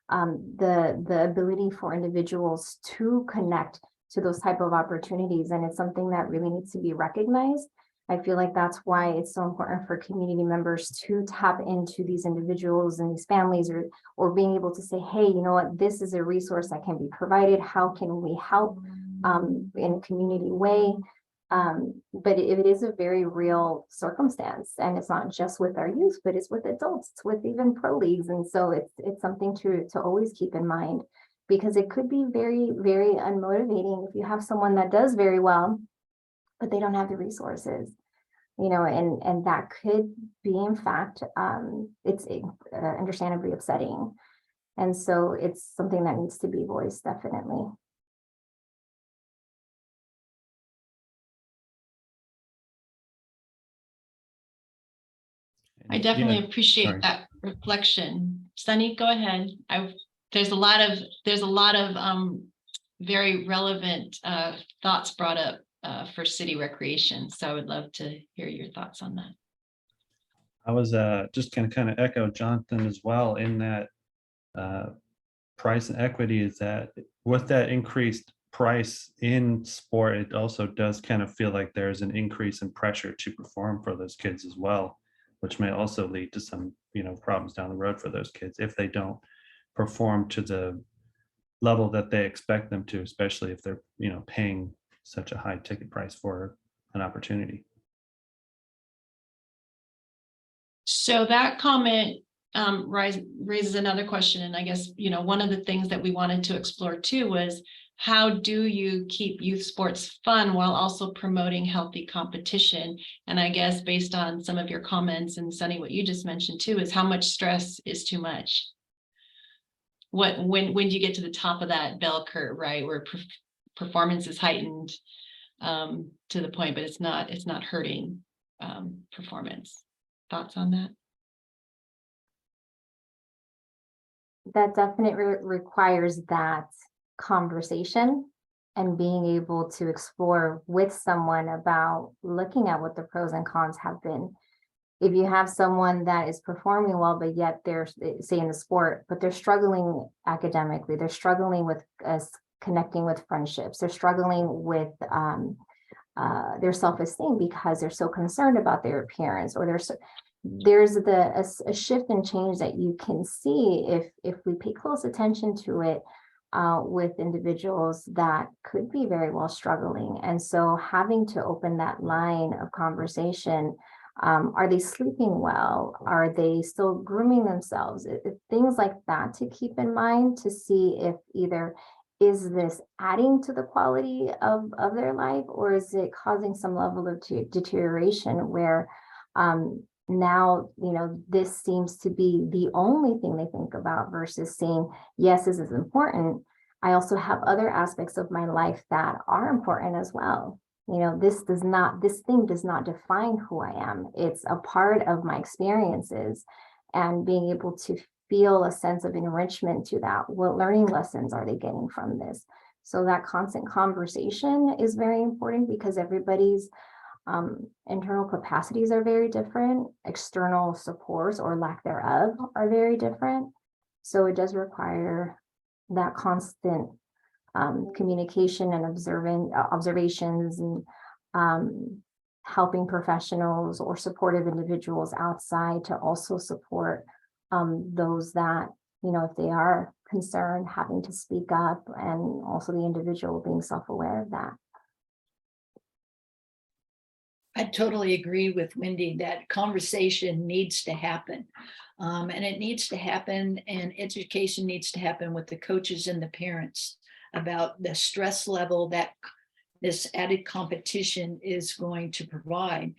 the ability for individuals to connect to those type of opportunities. And it's something that really needs to be recognized. I feel like that's why it's so important for community members to tap into these individuals and these families, or being able to say, hey, you know what, this is a resource that can be provided. How can we help in a community way? But it is a very real circumstance, and it's not just with our youth, but it's with adults, it's with even pro leagues. And so it's something to always keep in mind, because it could be very, very unmotivating if you have someone that does very well, but they don't have the resources, you know, and that could be, in fact, it's understandably upsetting. And so it's something that needs to be voiced, definitely. I definitely appreciate that reflection. Sunny, go ahead. There's a lot of very relevant thoughts brought up for city recreation. So I would love to hear your thoughts on that. I was just going to kind of echo Jonathan as well, in that price and equity is that with that increased price in sport, it also does kind of feel like there's an increase in pressure to perform for those kids as well, which may also lead to some, you know, problems down the road for those kids if they don't perform to the level that they expect them to, especially if they're, you know, paying such a high ticket price for an opportunity. So that comment raises another question. And I guess, you know, one of the things that we wanted to explore too was, how do you keep youth sports fun while also promoting healthy competition? And I guess based on some of your comments, and Sunny, what you just mentioned too, is how much stress is too much? When do you get to the top of that bell curve, right, where performance is heightened to the point, but it's not hurting performance? Thoughts on that? That definitely requires that conversation and being able to explore with someone about looking at what the pros and cons have been. If you have someone that is performing well, but yet they're, say, in the sport, but they're struggling academically, they're struggling with connecting with friendships, they're struggling with their self-esteem because they're so concerned about their appearance, or there's a shift and change that you can see if we pay close attention to it with individuals that could be very well struggling. And so having to open that line of conversation, are they sleeping well? Are they still grooming themselves? Things like that to keep in mind to see if either is this adding to the quality of their life, or is it causing some level of deterioration where now, this seems to be the only thing they think about versus saying, yes, this is important. I also have other aspects of my life that are important as well. This thing does not define who I am. It's a part of my experiences, and being able to feel a sense of enrichment to that. What learning lessons are they getting from this? So that constant conversation is very important because everybody's internal capacities are very different. External supports or lack thereof are very different. So it does require that constant communication and observations and helping professionals or supportive individuals outside to also support those that, if they are concerned, having to speak up, and also the individual being self-aware of that. I totally agree with Wendy that conversation needs to happen. And it needs to happen, and education needs to happen with the coaches and the parents about the stress level that this added competition is going to provide.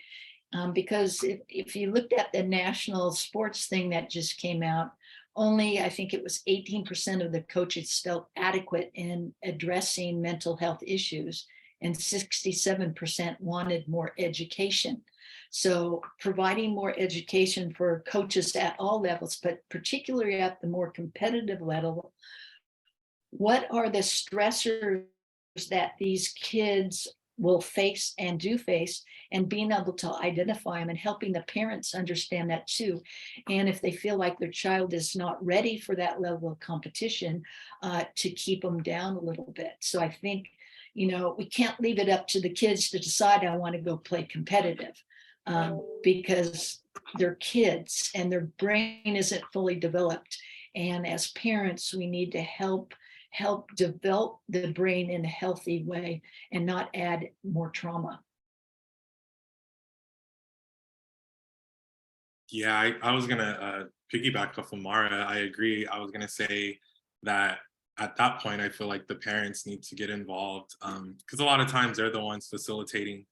Because if you looked at the national sports thing that just came out, only I think it was 18% of the coaches felt adequate in addressing mental health issues, and 67% wanted more education. So providing more education for coaches at all levels, but particularly at the more competitive level, what are the stressors that these kids will face and do face, and being able to identify them and helping the parents understand that too. And if they feel like their child is not ready for that level of competition, to keep them down a little bit. So I think, we can't leave it up to the kids to decide I want to go play competitive, because they're kids and their brain isn't fully developed. And as parents, we need to help develop the brain in a healthy way and not add more trauma. Yeah, I was gonna piggyback off of Mara. I agree. I was gonna say that at that point, I feel like the parents need to get involved, because a lot of times they're the ones facilitating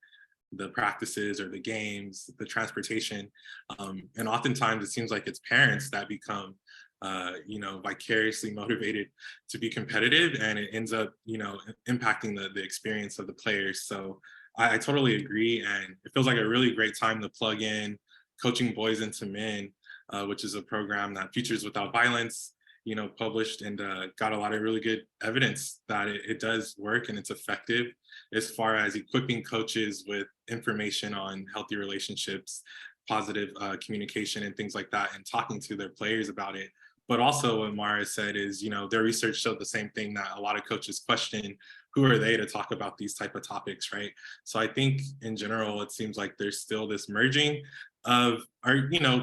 the practices or the games, the transportation. And oftentimes it seems like it's parents that become vicariously motivated to be competitive, and it ends up, impacting the experience of the players. So I totally agree. And it feels like a really great time to plug in Coaching Boys into Men, which is a program that Futures Without Violence, published, and got a lot of really good evidence that it does work and it's effective as far as equipping coaches with information on healthy relationships, positive communication and things like that, and talking to their players about it. But also what Mara said is, their research showed the same thing, that a lot of coaches question, who are they to talk about these type of topics, right? So I think in general, it seems like there's still this merging of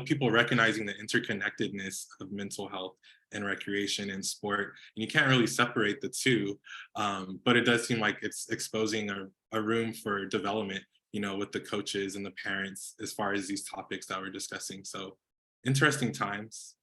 people recognizing the interconnectedness of mental health and recreation and sport. And you can't really separate the two, but it does seem like it's exposing a room for development, with the coaches and the parents as far as these topics that we're discussing. So interesting times.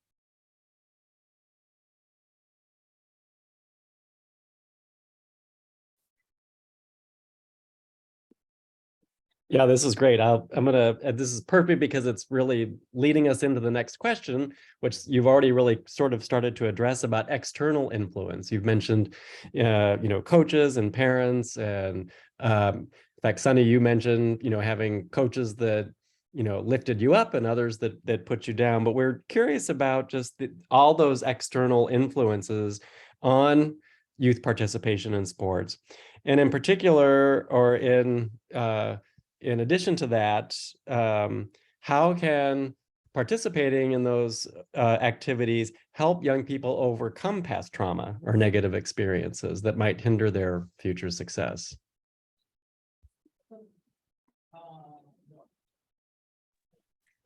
Yeah, this is great. This is perfect because it's really leading us into the next question, which you've already really sort of started to address, about external influence. You've mentioned, coaches and parents, and in fact, Sunny, you mentioned, having coaches that, lifted you up and others that put you down. But we're curious about just all those external influences on youth participation in sports, and in particular, or in addition to that, how can participating in those activities help young people overcome past trauma or negative experiences that might hinder their future success?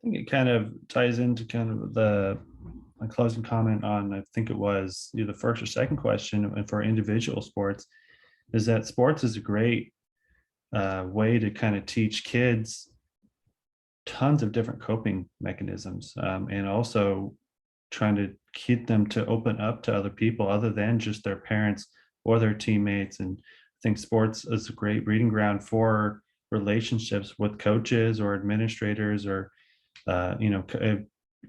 think it kind of ties into kind of my closing comment on, I think it was either the first or second question, and for individual sports, is that sports is a great way to kind of teach kids tons of different coping mechanisms, and also trying to keep them to open up to other people other than just their parents or their teammates. And I think sports is a great breeding ground for relationships with coaches or administrators, or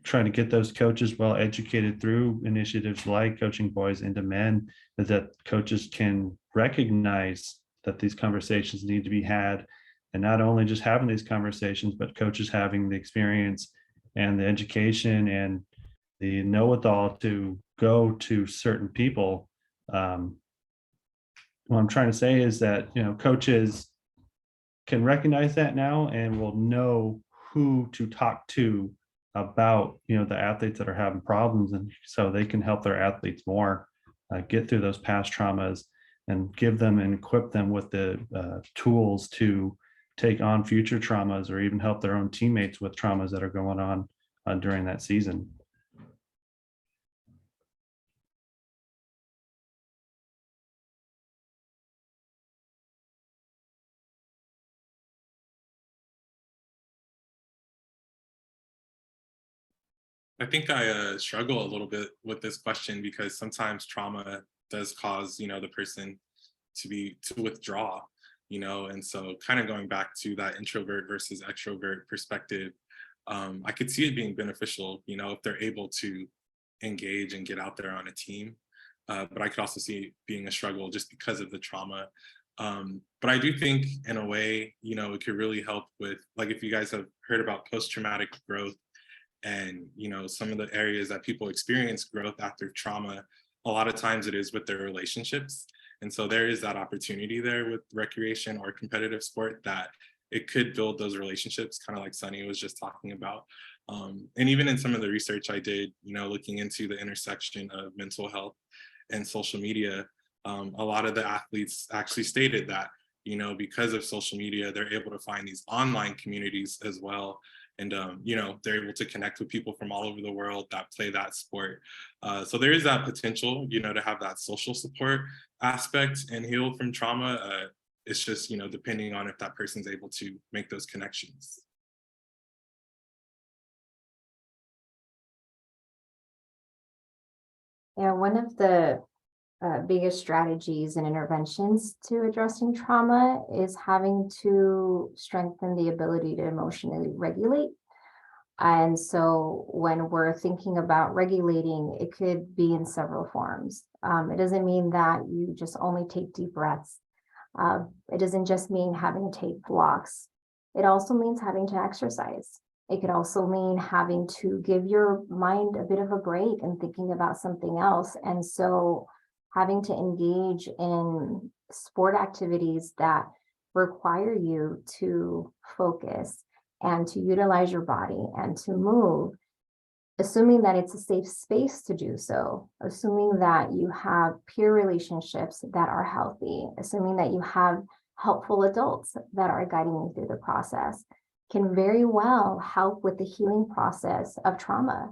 trying to get those coaches well educated through initiatives like Coaching Boys into Men, that coaches can recognize that these conversations need to be had, and not only just having these conversations, but coaches having the experience and the education and the know-it-all to go to certain people. What I'm trying to say is that, coaches can recognize that now and will know who to talk to about, the athletes that are having problems, and so they can help their athletes more get through those past traumas, and give them and equip them with the tools to take on future traumas, or even help their own teammates with traumas that are going on during that season. I think I struggle a little bit with this question, because sometimes trauma does cause, the person to withdraw, and so kind of going back to that introvert versus extrovert perspective, I could see it being beneficial, if they're able to engage and get out there on a team. But I could also see it being a struggle just because of the trauma. But I do think in a way, it could really help with, like, if you guys have heard about post-traumatic growth, and some of the areas that people experience growth after trauma, a lot of times it is with their relationships. And so there is that opportunity there with recreation or competitive sport, that it could build those relationships, kind of like Sunny was just talking about. And even in some of the research I did, looking into the intersection of mental health and social media, a lot of the athletes actually stated that, because of social media, they're able to find these online communities as well. And, they're able to connect with people from all over the world that play that sport. So there is that potential, to have that social support aspect and heal from trauma. It's just, depending on if that person's able to make those connections. Yeah, one of the biggest strategies and interventions to addressing trauma is having to strengthen the ability to emotionally regulate. And so when we're thinking about regulating, it could be in several forms. It doesn't mean that you just only take deep breaths. It doesn't just mean having to take blocks. It also means having to exercise. It could also mean having to give your mind a bit of a break and thinking about something else. And so having to engage in sport activities that require you to focus and to utilize your body and to move, assuming that it's a safe space to do so, assuming that you have peer relationships that are healthy, assuming that you have helpful adults that are guiding you through the process, can very well help with the healing process of trauma.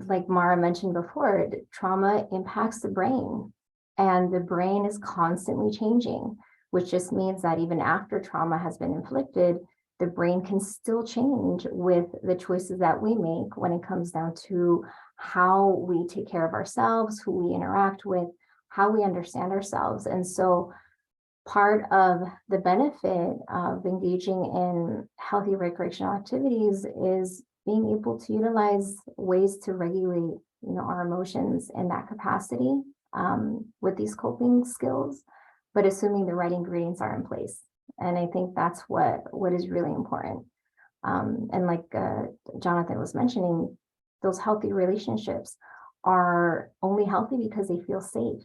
Like Mara mentioned before, trauma impacts the brain, and the brain is constantly changing, which just means that even after trauma has been inflicted, the brain can still change with the choices that we make when it comes down to how we take care of ourselves, who we interact with, how we understand ourselves. And so part of the benefit of engaging in healthy recreational activities is being able to utilize ways to regulate, our emotions in that capacity with these coping skills, but assuming the right ingredients are in place. And I think that's what is really important. And like Jonathan was mentioning, those healthy relationships are only healthy because they feel safe.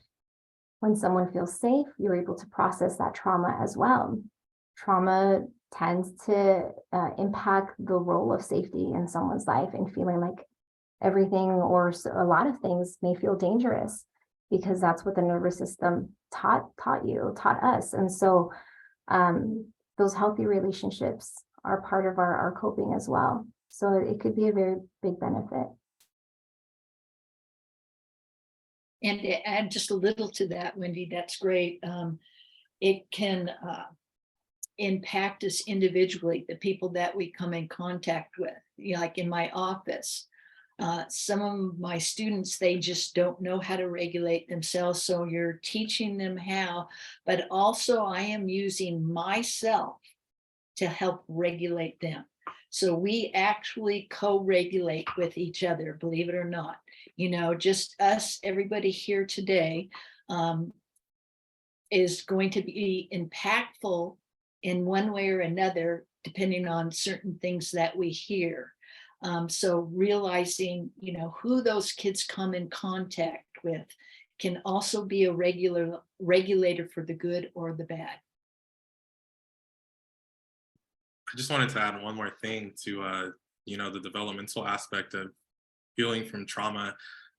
When someone feels safe, you're able to process that trauma as well. Trauma tends to impact the role of safety in someone's life, and feeling like everything or a lot of things may feel dangerous because that's what the nervous system taught us. And so those healthy relationships are part of our coping as well. So it could be a very big benefit. And to add just a little to that, Wendy, that's great. It can impact us individually, the people that we come in contact with. You know, like in my office, some of my students, they just don't know how to regulate themselves. So you're teaching them how, but also I am using myself to help regulate them. So we actually co-regulate with each other, believe it or not. You know, just us, everybody here today is going to be impactful in one way or another, depending on certain things that we hear. So realizing, you know, who those kids come in contact with can also be a regulator for the good or the bad. I just wanted to add one more thing to, you know, the developmental aspect of healing from trauma.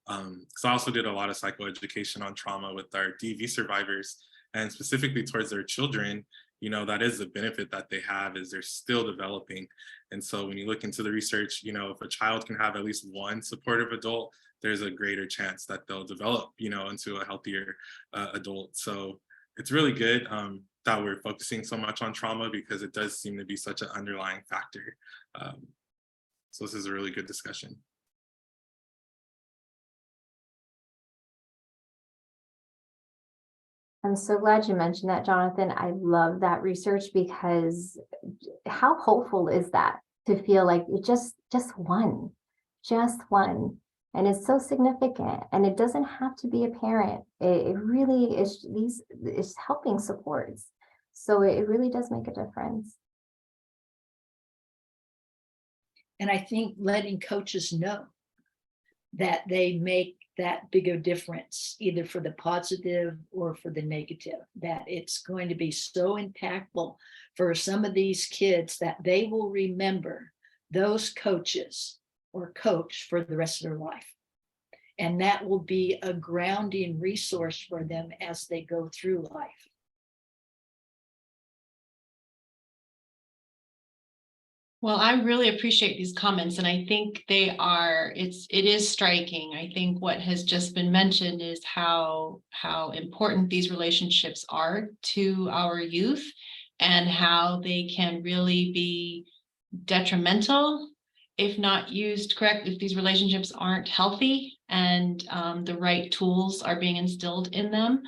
Because I also did a lot of psychoeducation on trauma with our DV survivors, and specifically towards their children. You know, that is the benefit that they have, is they're still developing. And so when you look into the research, you know, if a child can have at least one supportive adult, there's a greater chance that they'll develop, you know, into a healthier adult. So it's really good that we're focusing so much on trauma, because it does seem to be such an underlying factor. So this is a really good discussion. I'm so glad you mentioned that, Jonathan. I love that research, because how hopeful is that to feel like it just one, and it's so significant, and it doesn't have to be a parent. It really is, it's helping supports. So it really does make a difference. And I think letting coaches know that they make that big a difference, either for the positive or for the negative, that it's going to be so impactful for some of these kids that they will remember those coaches or coach for the rest of their life. And that will be a grounding resource for them as they go through life. Well, I really appreciate these comments, and I think it is striking. I think what has just been mentioned is how important these relationships are to our youth, and how they can really be detrimental if not used correct, if these relationships aren't healthy and the right tools are being instilled in them.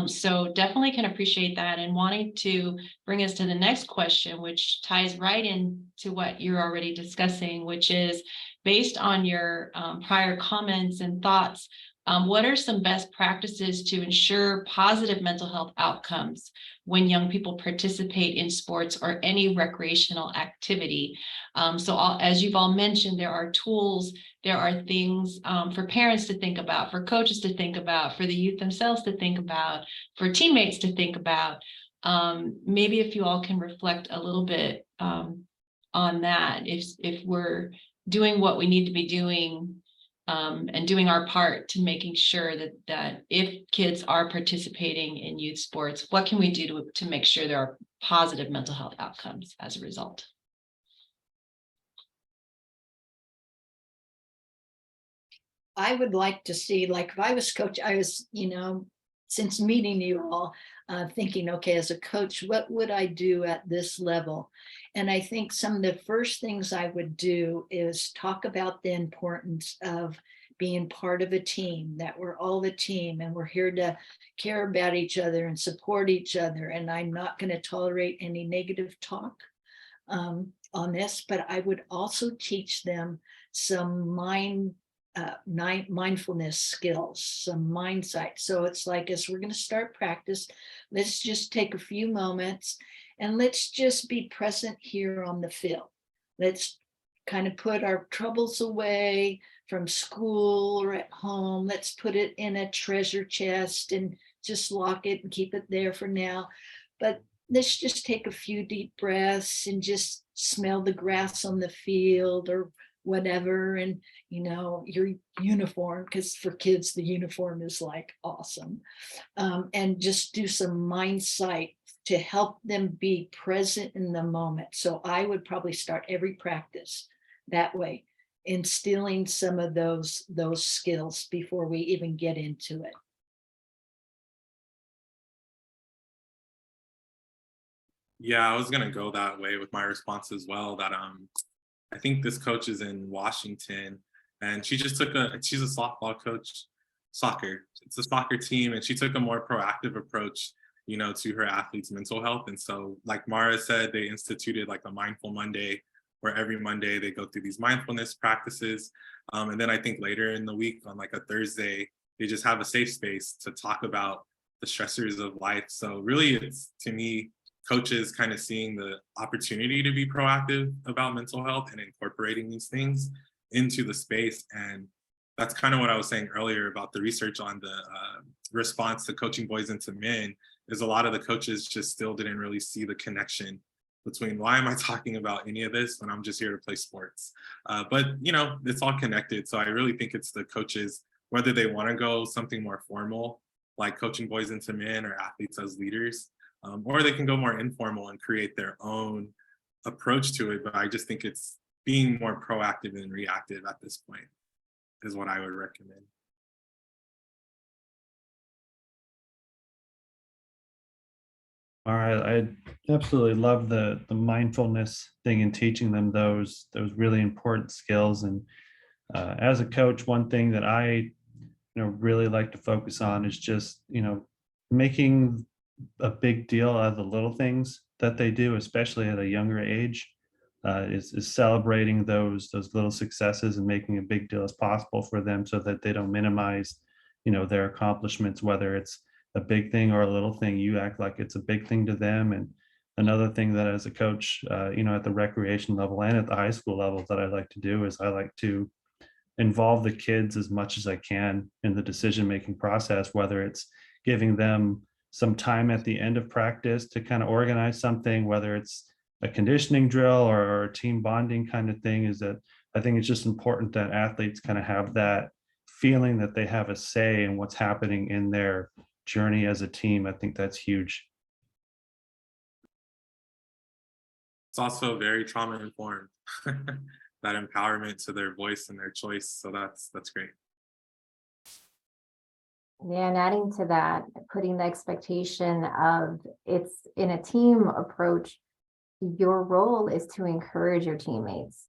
So definitely can appreciate that, and wanting to bring us to the next question, which ties right into what you're already discussing, which is based on your prior comments and thoughts. What are some best practices to ensure positive mental health outcomes when young people participate in sports or any recreational activity? As you've all mentioned, there are tools, there are things for parents to think about, for coaches to think about, for the youth themselves to think about, for teammates to think about. Maybe if you all can reflect a little bit on that, if we're doing what we need to be doing, and doing our part to making sure that if kids are participating in youth sports, what can we do to make sure there are positive mental health outcomes as a result? I would like to see, like, if I was coach, I was, you know, since meeting you all, thinking, okay, as a coach, what would I do at this level? And I think some of the first things I would do is talk about the importance of being part of a team, that we're all a team and we're here to care about each other and support each other. And I'm not going to tolerate any negative talk on this, but I would also teach them some mindfulness skills, some mindsight. So it's like, as we're going to start practice, let's just take a few moments and let's just be present here on the field. Let's kind of put our troubles away from school or at home. Let's put it in a treasure chest and just lock it and keep it there for now. But let's just take a few deep breaths and just smell the grass on the field or whatever, and you know, your uniform, because for kids the uniform is like awesome, and just do some mindsight to help them be present in the moment. So I would probably start every practice that way, instilling some of those skills before we even get into it. Yeah, I was gonna go that way with my response as well. That I think this coach is in Washington, and she's a softball coach, soccer. It's a soccer team, and she took a more proactive approach, to her athletes' mental health. And so, like Mara said, they instituted like a Mindful Monday, where every Monday they go through these mindfulness practices, and then I think later in the week on like a Thursday, they just have a safe space to talk about the stressors of life. So really, it's to me coaches kind of seeing the opportunity to be proactive about mental health and incorporating these things into the space. And that's kind of what I was saying earlier about the research on the response to coaching boys into men, is a lot of the coaches just still didn't really see the connection between why am I talking about any of this when I'm just here to play sports. But it's all connected. So I really think it's the coaches, whether they want to go something more formal, like coaching boys into men or athletes as leaders, or they can go more informal and create their own approach to it. But I just think it's being more proactive than reactive at this point is what I would recommend. All right, I absolutely love the mindfulness thing and teaching them those really important skills. And as a coach, one thing that I really like to focus on is just making a big deal out of the little things that they do, especially at a younger age, is celebrating those little successes and making a big deal as possible for them, so that they don't minimize their accomplishments, whether it's a big thing or a little thing. You act like it's a big thing to them. And another thing that as a coach, at the recreation level and at the high school level, that I like to do is I like to involve the kids as much as I can in the decision-making process, whether it's giving them some time at the end of practice to kind of organize something, whether it's a conditioning drill or a team bonding kind of thing. Is that I think it's just important that athletes kind of have that feeling that they have a say in what's happening in their journey as a team. I think that's huge. It's also very trauma informed, that empowerment to their voice and their choice. So that's great. Yeah, and adding to that, putting the expectation of it's in a team approach, your role is to encourage your teammates.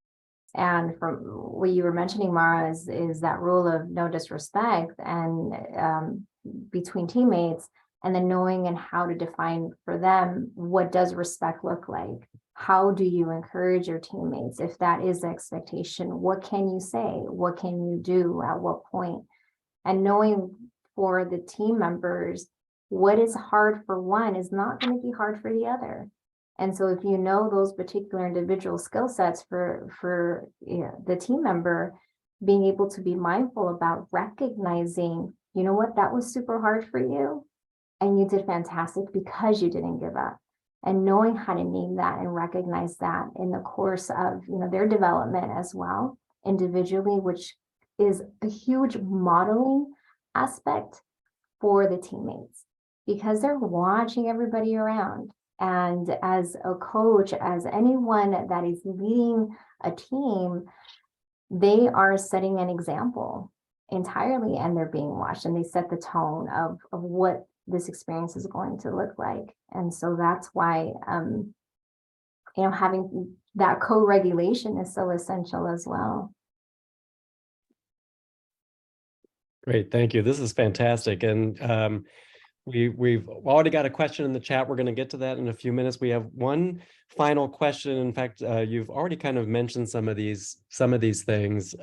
And from what you were mentioning, Mara, is that rule of no disrespect and between teammates, and then knowing and how to define for them, what does respect look like? How do you encourage your teammates? If that is the expectation, what can you say? What can you do at what point? And knowing for the team members, what is hard for one is not going to be hard for the other. And so if you know those particular individual skill sets for the team member, being able to be mindful about recognizing, you know what, that was super hard for you and you did fantastic because you didn't give up. And knowing how to name that and recognize that in the course of their development as well, individually, which is a huge modeling aspect for the teammates, because they're watching everybody around. And as a coach, as anyone that is leading a team, they are setting an example entirely, and they're being watched, and they set the tone of what this experience is going to look like. And so that's why having that co-regulation is so essential as well. Great, thank you. This is fantastic. And we've already got a question in the chat. We're going to get to that in a few minutes. We have one final question. In fact, you've already kind of mentioned some of these things,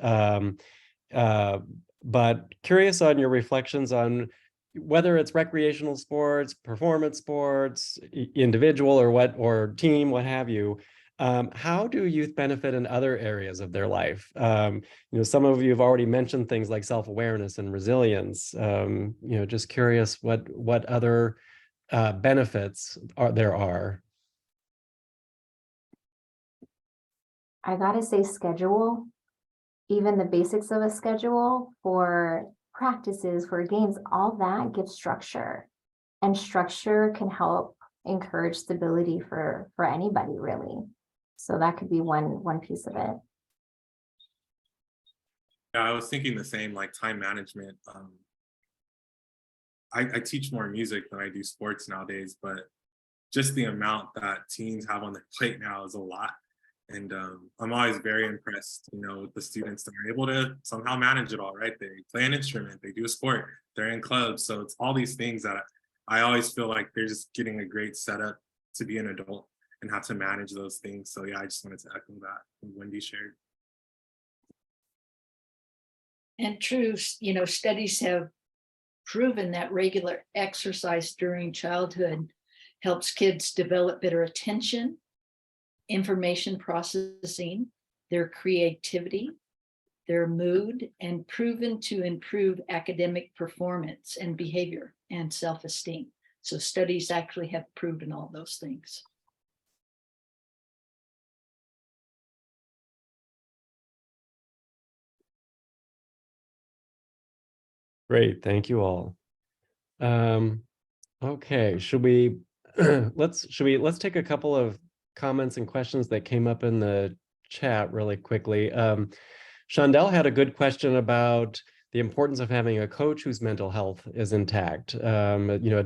but curious on your reflections on whether it's recreational sports, performance sports, individual or team, what have you. How do youth benefit in other areas of their life? Some of you have already mentioned things like self-awareness and resilience. Just curious what other benefits there are. I gotta say, schedule, even the basics of a schedule for practices, for games, all that gives structure, and structure can help encourage stability for anybody, really. So that could be one piece of it. I was thinking the same, like time management. I teach more music than I do sports nowadays, but just the amount that teens have on their plate now is a lot. And I'm always very impressed, with the students that are able to somehow manage it all, right? They play an instrument, they do a sport, they're in clubs. So it's all these things that I always feel like they're just getting a great setup to be an adult and how to manage those things. So yeah, I just wanted to echo that Wendy shared. And true, studies have proven that regular exercise during childhood helps kids develop better attention, information processing, their creativity, their mood, and proven to improve academic performance and behavior and self-esteem. So studies actually have proven all those things. Great, thank you all. Okay, should we let's take a couple of comments and questions that came up in the chat really quickly. Shondell had a good question about the importance of having a coach whose mental health is intact. A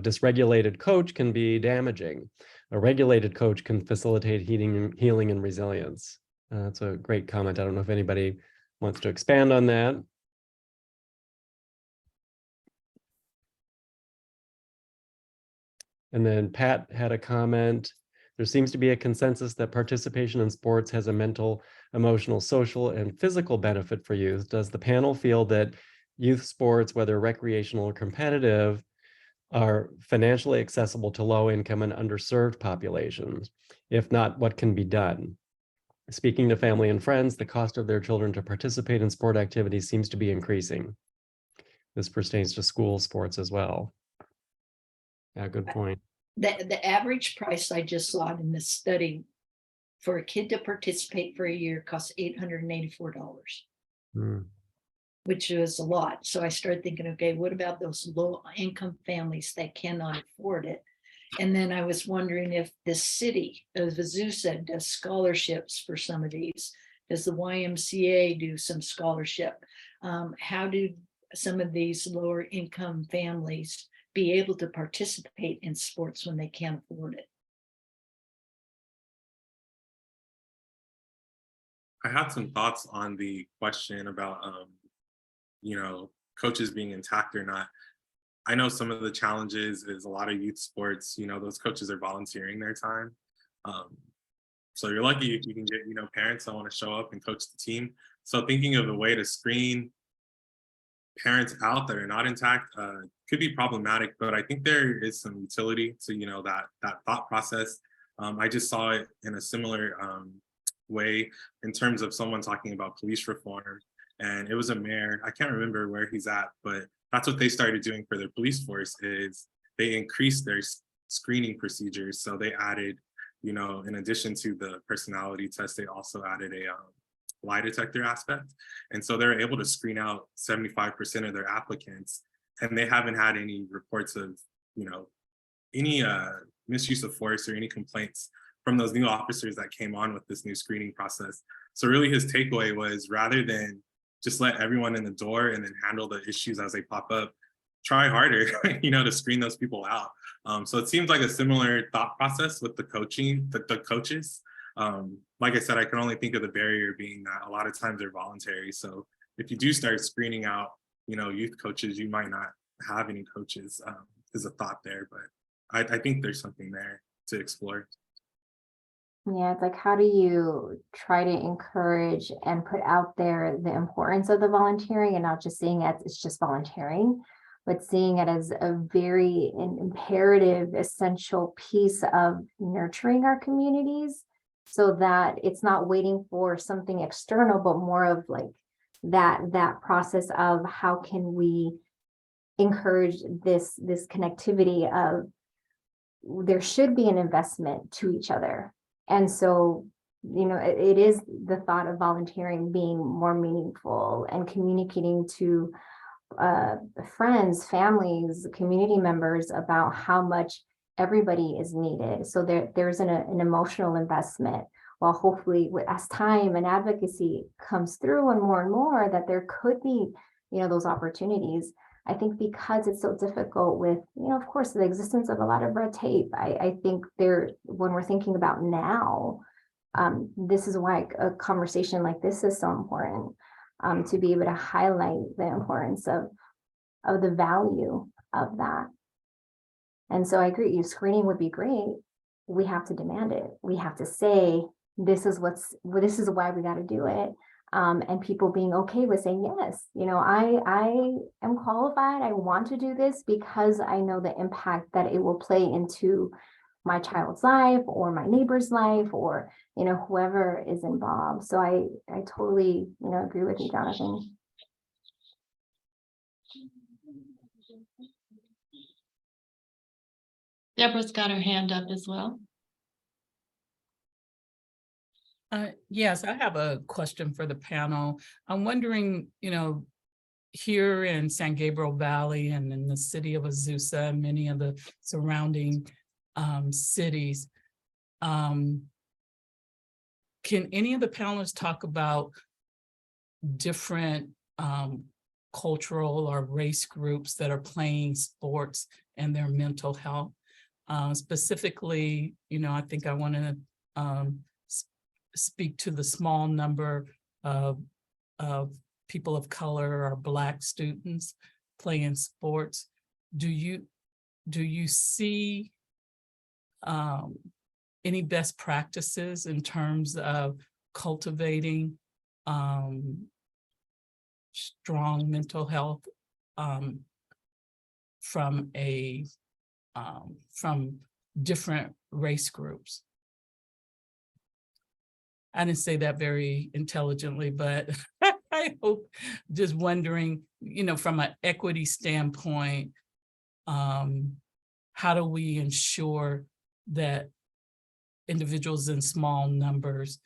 dysregulated coach can be damaging. A regulated coach can facilitate healing and resilience. That's a great comment. I don't know if anybody wants to expand on that. And then Pat had a comment. There seems to be a consensus that participation in sports has a mental, emotional, social, and physical benefit for youth. Does the panel feel that youth sports, whether recreational or competitive, are financially accessible to low-income and underserved populations? If not, what can be done? Speaking to family and friends, the cost of their children to participate in sport activities seems to be increasing. This pertains to school sports as well. Yeah, good point. The average price I just saw in this study for a kid to participate for a year costs $884, which is a lot. So I started thinking, okay, what about those low income families that cannot afford it? And then I was wondering if the city of Azusa does scholarships for some of these. Does the YMCA do some scholarship? How do some of these lower income families be able to participate in sports when they can't afford it? I had some thoughts on the question about, coaches being intact or not. I know some of the challenges is a lot of youth sports, those coaches are volunteering their time. So you're lucky if you can get, parents that want to show up and coach the team. So thinking of a way to screen parents out that are not intact could be problematic, but I think there is some utility to, that thought process. I just saw it in a similar way in terms of someone talking about police reform, and it was a mayor, I can't remember where he's at, but that's what they started doing for their police force is they increased their screening procedures. So they added, in addition to the personality test, they also added a lie detector aspect. And so they're able to screen out 75% of their applicants, and they haven't had any reports of, any misuse of force or any complaints from those new officers that came on with this new screening process. So really his takeaway was rather than just let everyone in the door and then handle the issues as they pop up, try harder, to screen those people out. So it seems like a similar thought process with the coaching, the coaches. Like I said, I can only think of the barrier being that a lot of times they're voluntary. So if you do start screening out, youth coaches, you might not have any coaches, is a thought there, but I think there's something there to explore. Yeah, it's like, how do you try to encourage and put out there the importance of the volunteering and not just seeing it, it's just volunteering, but seeing it as a very imperative, essential piece of nurturing our communities so that it's not waiting for something external, but more of like that process of how can we encourage this connectivity of there should be an investment to each other. And so, it is the thought of volunteering being more meaningful and communicating to friends, families, community members about how much everybody is needed. So there's an emotional investment well, hopefully as time and advocacy comes through and more, that there could be, those opportunities. I think because it's so difficult with, of course, the existence of a lot of red tape, I think when we're thinking about now, this is why a conversation like this is so important, to be able to highlight the importance of the value of that. And so I agree, screening would be great. We have to demand it. We have to say, this is why we got to do it. And people being okay with saying, yes, I am qualified. I want to do this because I know the impact that it will play into my child's life or my neighbor's life or, whoever is involved. So I totally, agree with you, Jonathan. Deborah's got her hand up as well. Yes, I have a question for the panel. I'm wondering, here in San Gabriel Valley and in the city of Azusa, and many of the surrounding cities, can any of the panelists talk about different cultural or race groups that are playing sports and their mental health? Specifically, I think I want to speak to the small number of people of color or Black students playing sports. Do you see any best practices in terms of cultivating strong mental health from different race groups? I didn't say that very intelligently, but I hope, just wondering, from an equity standpoint, how do we ensure that individuals in small numbers,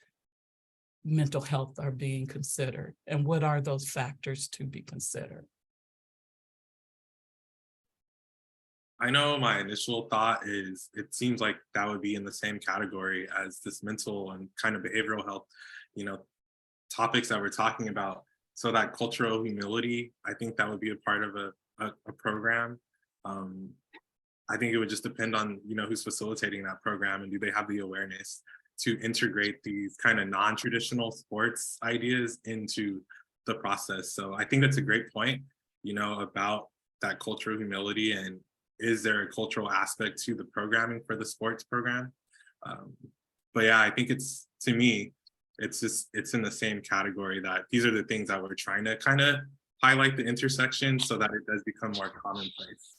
mental health are being considered? And what are those factors to be considered? I know my initial thought is it seems like that would be in the same category as this mental and kind of behavioral health, topics that we're talking about. So that cultural humility, I think that would be a part of a program. I think it would just depend on, who's facilitating that program and do they have the awareness to integrate these kind of non-traditional sports ideas into the process. So I think that's a great point, about that cultural humility, and is there a cultural aspect to the programming for the sports program? But yeah, I think to me, it's in the same category, that these are the things that we're trying to kind of highlight the intersection so that it does become more commonplace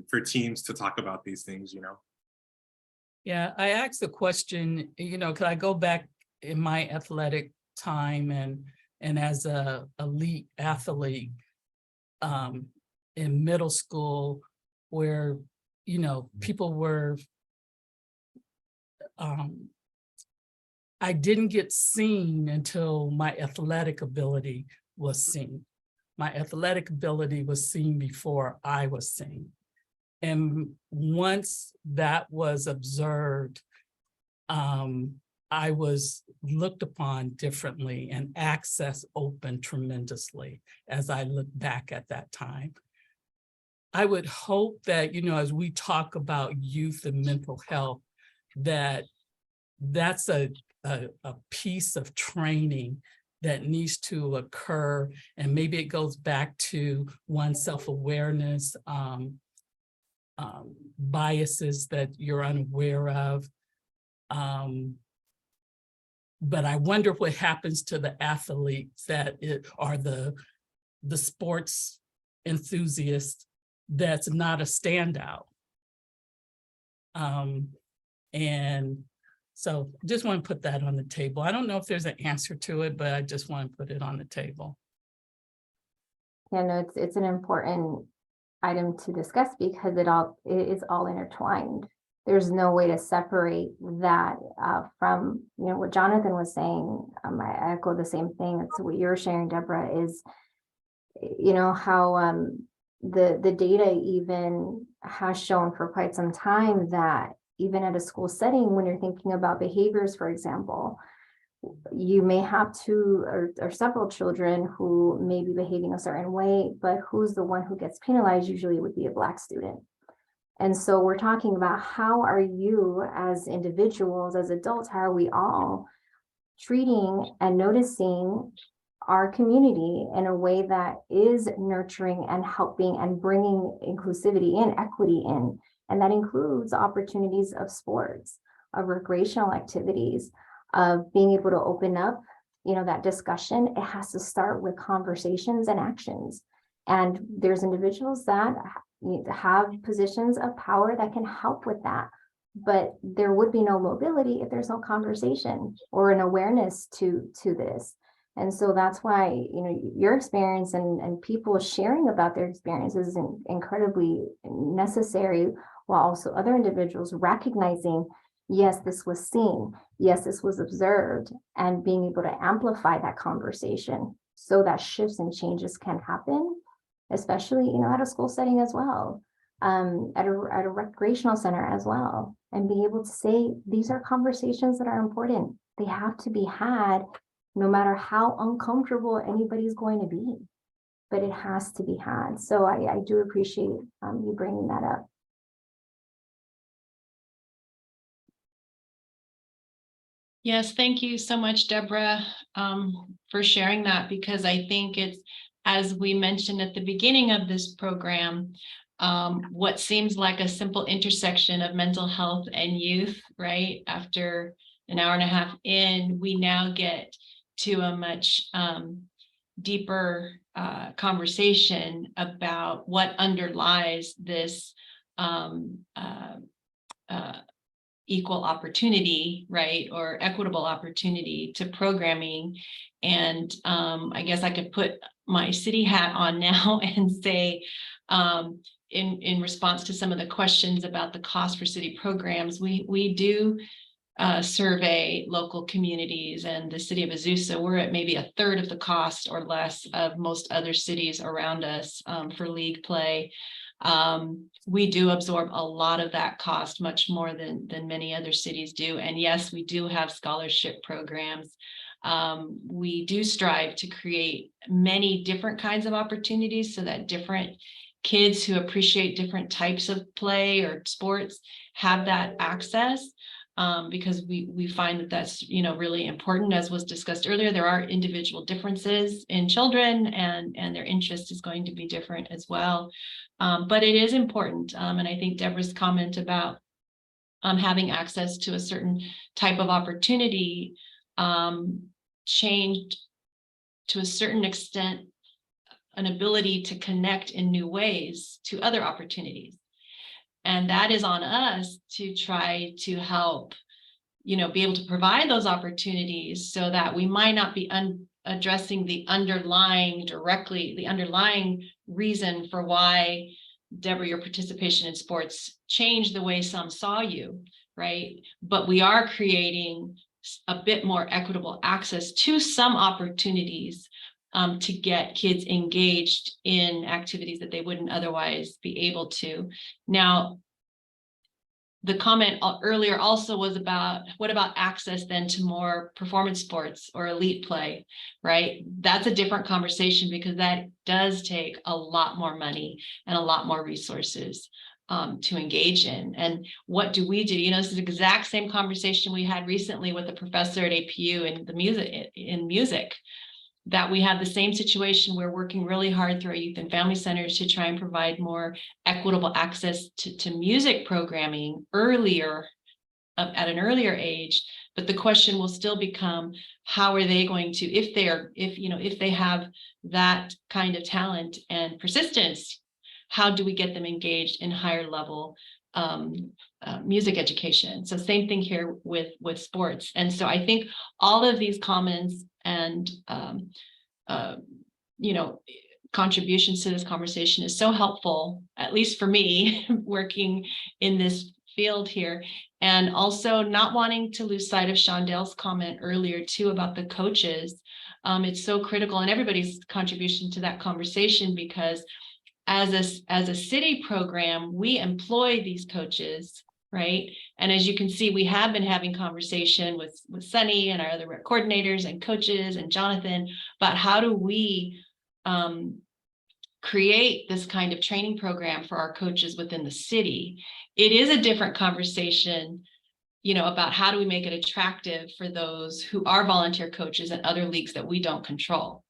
for teams to talk about these things, Yeah, I asked the question, could I go back in my athletic time and as a elite athlete in middle school, where, people were, I didn't get seen until my athletic ability was seen. My athletic ability was seen before I was seen. And once that was observed, I was looked upon differently and access opened tremendously as I look back at that time. I would hope that, as we talk about youth and mental health, that's a piece of training that needs to occur. And maybe it goes back to one's self-awareness, biases that you're unaware of. But I wonder what happens to the athletes that are the sports enthusiasts that's not a standout. And so just want to put that on the table. I don't know if there's an answer to it, but I just want to put it on the table. Yeah, no, it's an important item to discuss because it is all intertwined. There's no way to separate that from, what Jonathan was saying. I echo the same thing. It's what you're sharing, Deborah, is, how the data even has shown for quite some time that even at a school setting, when you're thinking about behaviors, for example, you may have two or several children who may be behaving a certain way, but who's the one who gets penalized? Usually it would be a Black student. And so we're talking about how are you as individuals, as adults, how are we all treating and noticing our community in a way that is nurturing and helping and bringing inclusivity in, equity in. And that includes opportunities of sports, of recreational activities, of being able to open up, that discussion. It has to start with conversations and actions. And there's individuals that have positions of power that can help with that. But there would be no mobility if there's no conversation or an awareness to this. And so that's why, your experience and people sharing about their experiences is incredibly necessary, while also other individuals recognizing, yes, this was seen, yes, this was observed, and being able to amplify that conversation so that shifts and changes can happen, especially, at a school setting as well, at a recreational center as well, and being able to say, these are conversations that are important. They have to be had no matter how uncomfortable anybody's going to be, but it has to be had. So I do appreciate you bringing that up. Yes, thank you so much, Deborah, for sharing that, because I think it's, as we mentioned at the beginning of this program, what seems like a simple intersection of mental health and youth, right? After an hour and a half in, we now get to a much deeper conversation about what underlies this equal opportunity, right, or equitable opportunity to programming. And I guess I could put my city hat on now and say, in response to some of the questions about the cost for city programs, we do survey local communities, and the city of Azusa, we're at maybe a third of the cost or less of most other cities around us for league play. We do absorb a lot of that cost, much more than many other cities do. And yes, we do have scholarship programs. We do strive to create many different kinds of opportunities so that different kids who appreciate different types of play or sports have that access. Because we find that that's, really important. As was discussed earlier, there are individual differences in children, and their interest is going to be different as well. But it is important. And I think Deborah's comment about having access to a certain type of opportunity changed to a certain extent an ability to connect in new ways to other opportunities. And that is on us to try to help, be able to provide those opportunities so that we might not be addressing the underlying reason for why, Deborah, your participation in sports changed the way some saw you, right? But we are creating a bit more equitable access to some opportunities to get kids engaged in activities that they wouldn't otherwise be able to. Now, the comment earlier also was about, what about access then to more performance sports or elite play, right? That's a different conversation, because that does take a lot more money and a lot more resources to engage in. And what do we do? This is the exact same conversation we had recently with a professor at APU in music, that we have the same situation. We're working really hard through our youth and family centers to try and provide more equitable access to music programming earlier, at an earlier age. But the question will still become, how are they going to, if they have that kind of talent and persistence, how do we get them engaged in higher level music education? So same thing here with sports. And so I think all of these comments and contributions to this conversation is so helpful, at least for me, working in this field here. And also not wanting to lose sight of Shondell's comment earlier too about the coaches. It's so critical, and everybody's contribution to that conversation, because as a city program, we employ these coaches right? And as you can see, we have been having conversation with Sunny and our other rec coordinators and coaches and Jonathan about how do we create this kind of training program for our coaches within the city. It is a different conversation, you know, about how do we make it attractive for those who are volunteer coaches and other leagues that we don't control.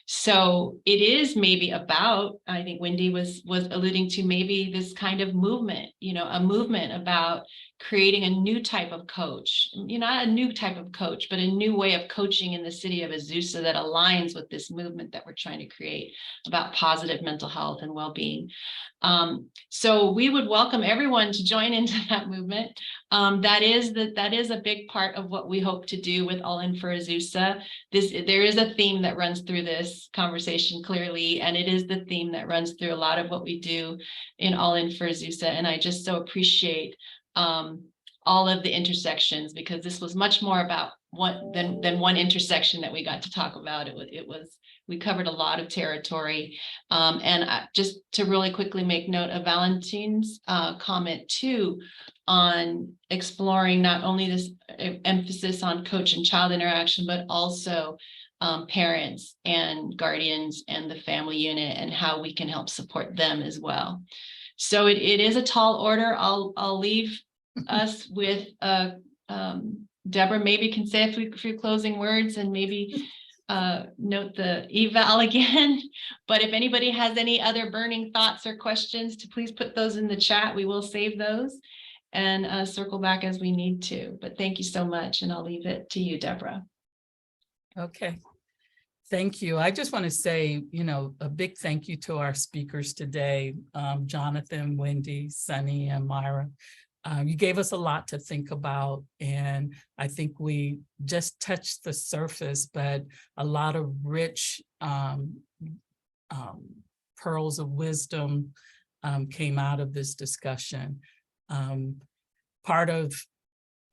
So it is maybe about, I think Wendy was alluding to, maybe this kind of movement, you know, a movement about creating a new type of coach, you know, not a new type of coach, but a new way of coaching in the city of Azusa that aligns with this movement that we're trying to create about positive mental health and well-being. So we would welcome everyone to join into that movement. That is a big part of what we hope to do with All In for Azusa. There is a theme that runs through this conversation clearly, and it is the theme that runs through a lot of what we do in All In for Azusa. And I just so appreciate all of the intersections, because this was much more about than one intersection that we got to talk about. We covered a lot of territory. And just to really quickly make note of Valentine's comment too, on exploring not only this emphasis on coach and child interaction, but also parents and guardians and the family unit and how we can help support them as well. So it is a tall order. I'll leave us with Deborah maybe can say a few closing words and maybe note the eval again. But if anybody has any other burning thoughts or questions, to please put those in the chat. We will save those and circle back as we need to. But thank you so much. And I'll leave it to you, Deborah. Okay. Thank you. I just want to say, you know, a big thank you to our speakers today, Jonathan, Wendy, Sunny, and Myra. You gave us a lot to think about, and I think we just touched the surface, but a lot of rich pearls of wisdom came out of this discussion. Part of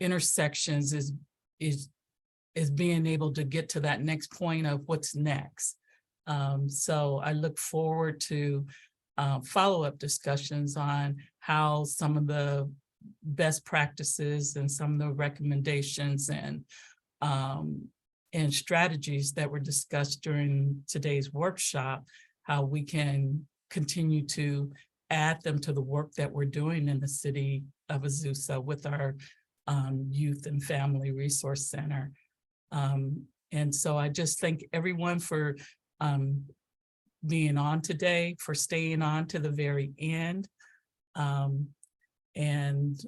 intersections is being able to get to that next point of what's next. So I look forward to follow-up discussions on how some of the best practices and some of the recommendations and strategies that were discussed during today's workshop, how we can continue to add them to the work that we're doing in the city of Azusa with our Youth and Family Resource Center. And so I just thank everyone for being on today, for staying on to the very end. And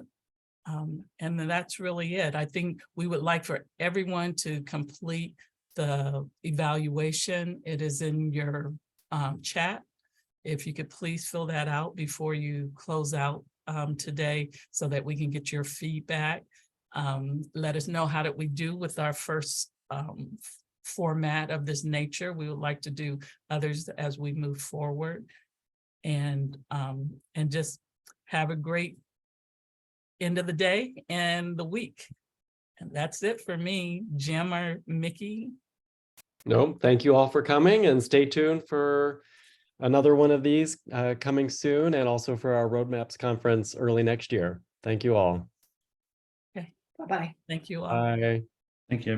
that's really it. I think we would like for everyone to complete the evaluation. It is in your chat. If you could please fill that out before you close out today so that we can get your feedback. Let us know how did we do with our first format of this nature. We would like to do others as we move forward, and just have a great end of the day and the week. And that's it for me. Jim or Mickey? No, thank you all for coming, and stay tuned for another one of these coming soon, and also for our Roadmaps conference early next year. Thank you all. Okay. Bye-bye. Thank you all. Bye. Thank you.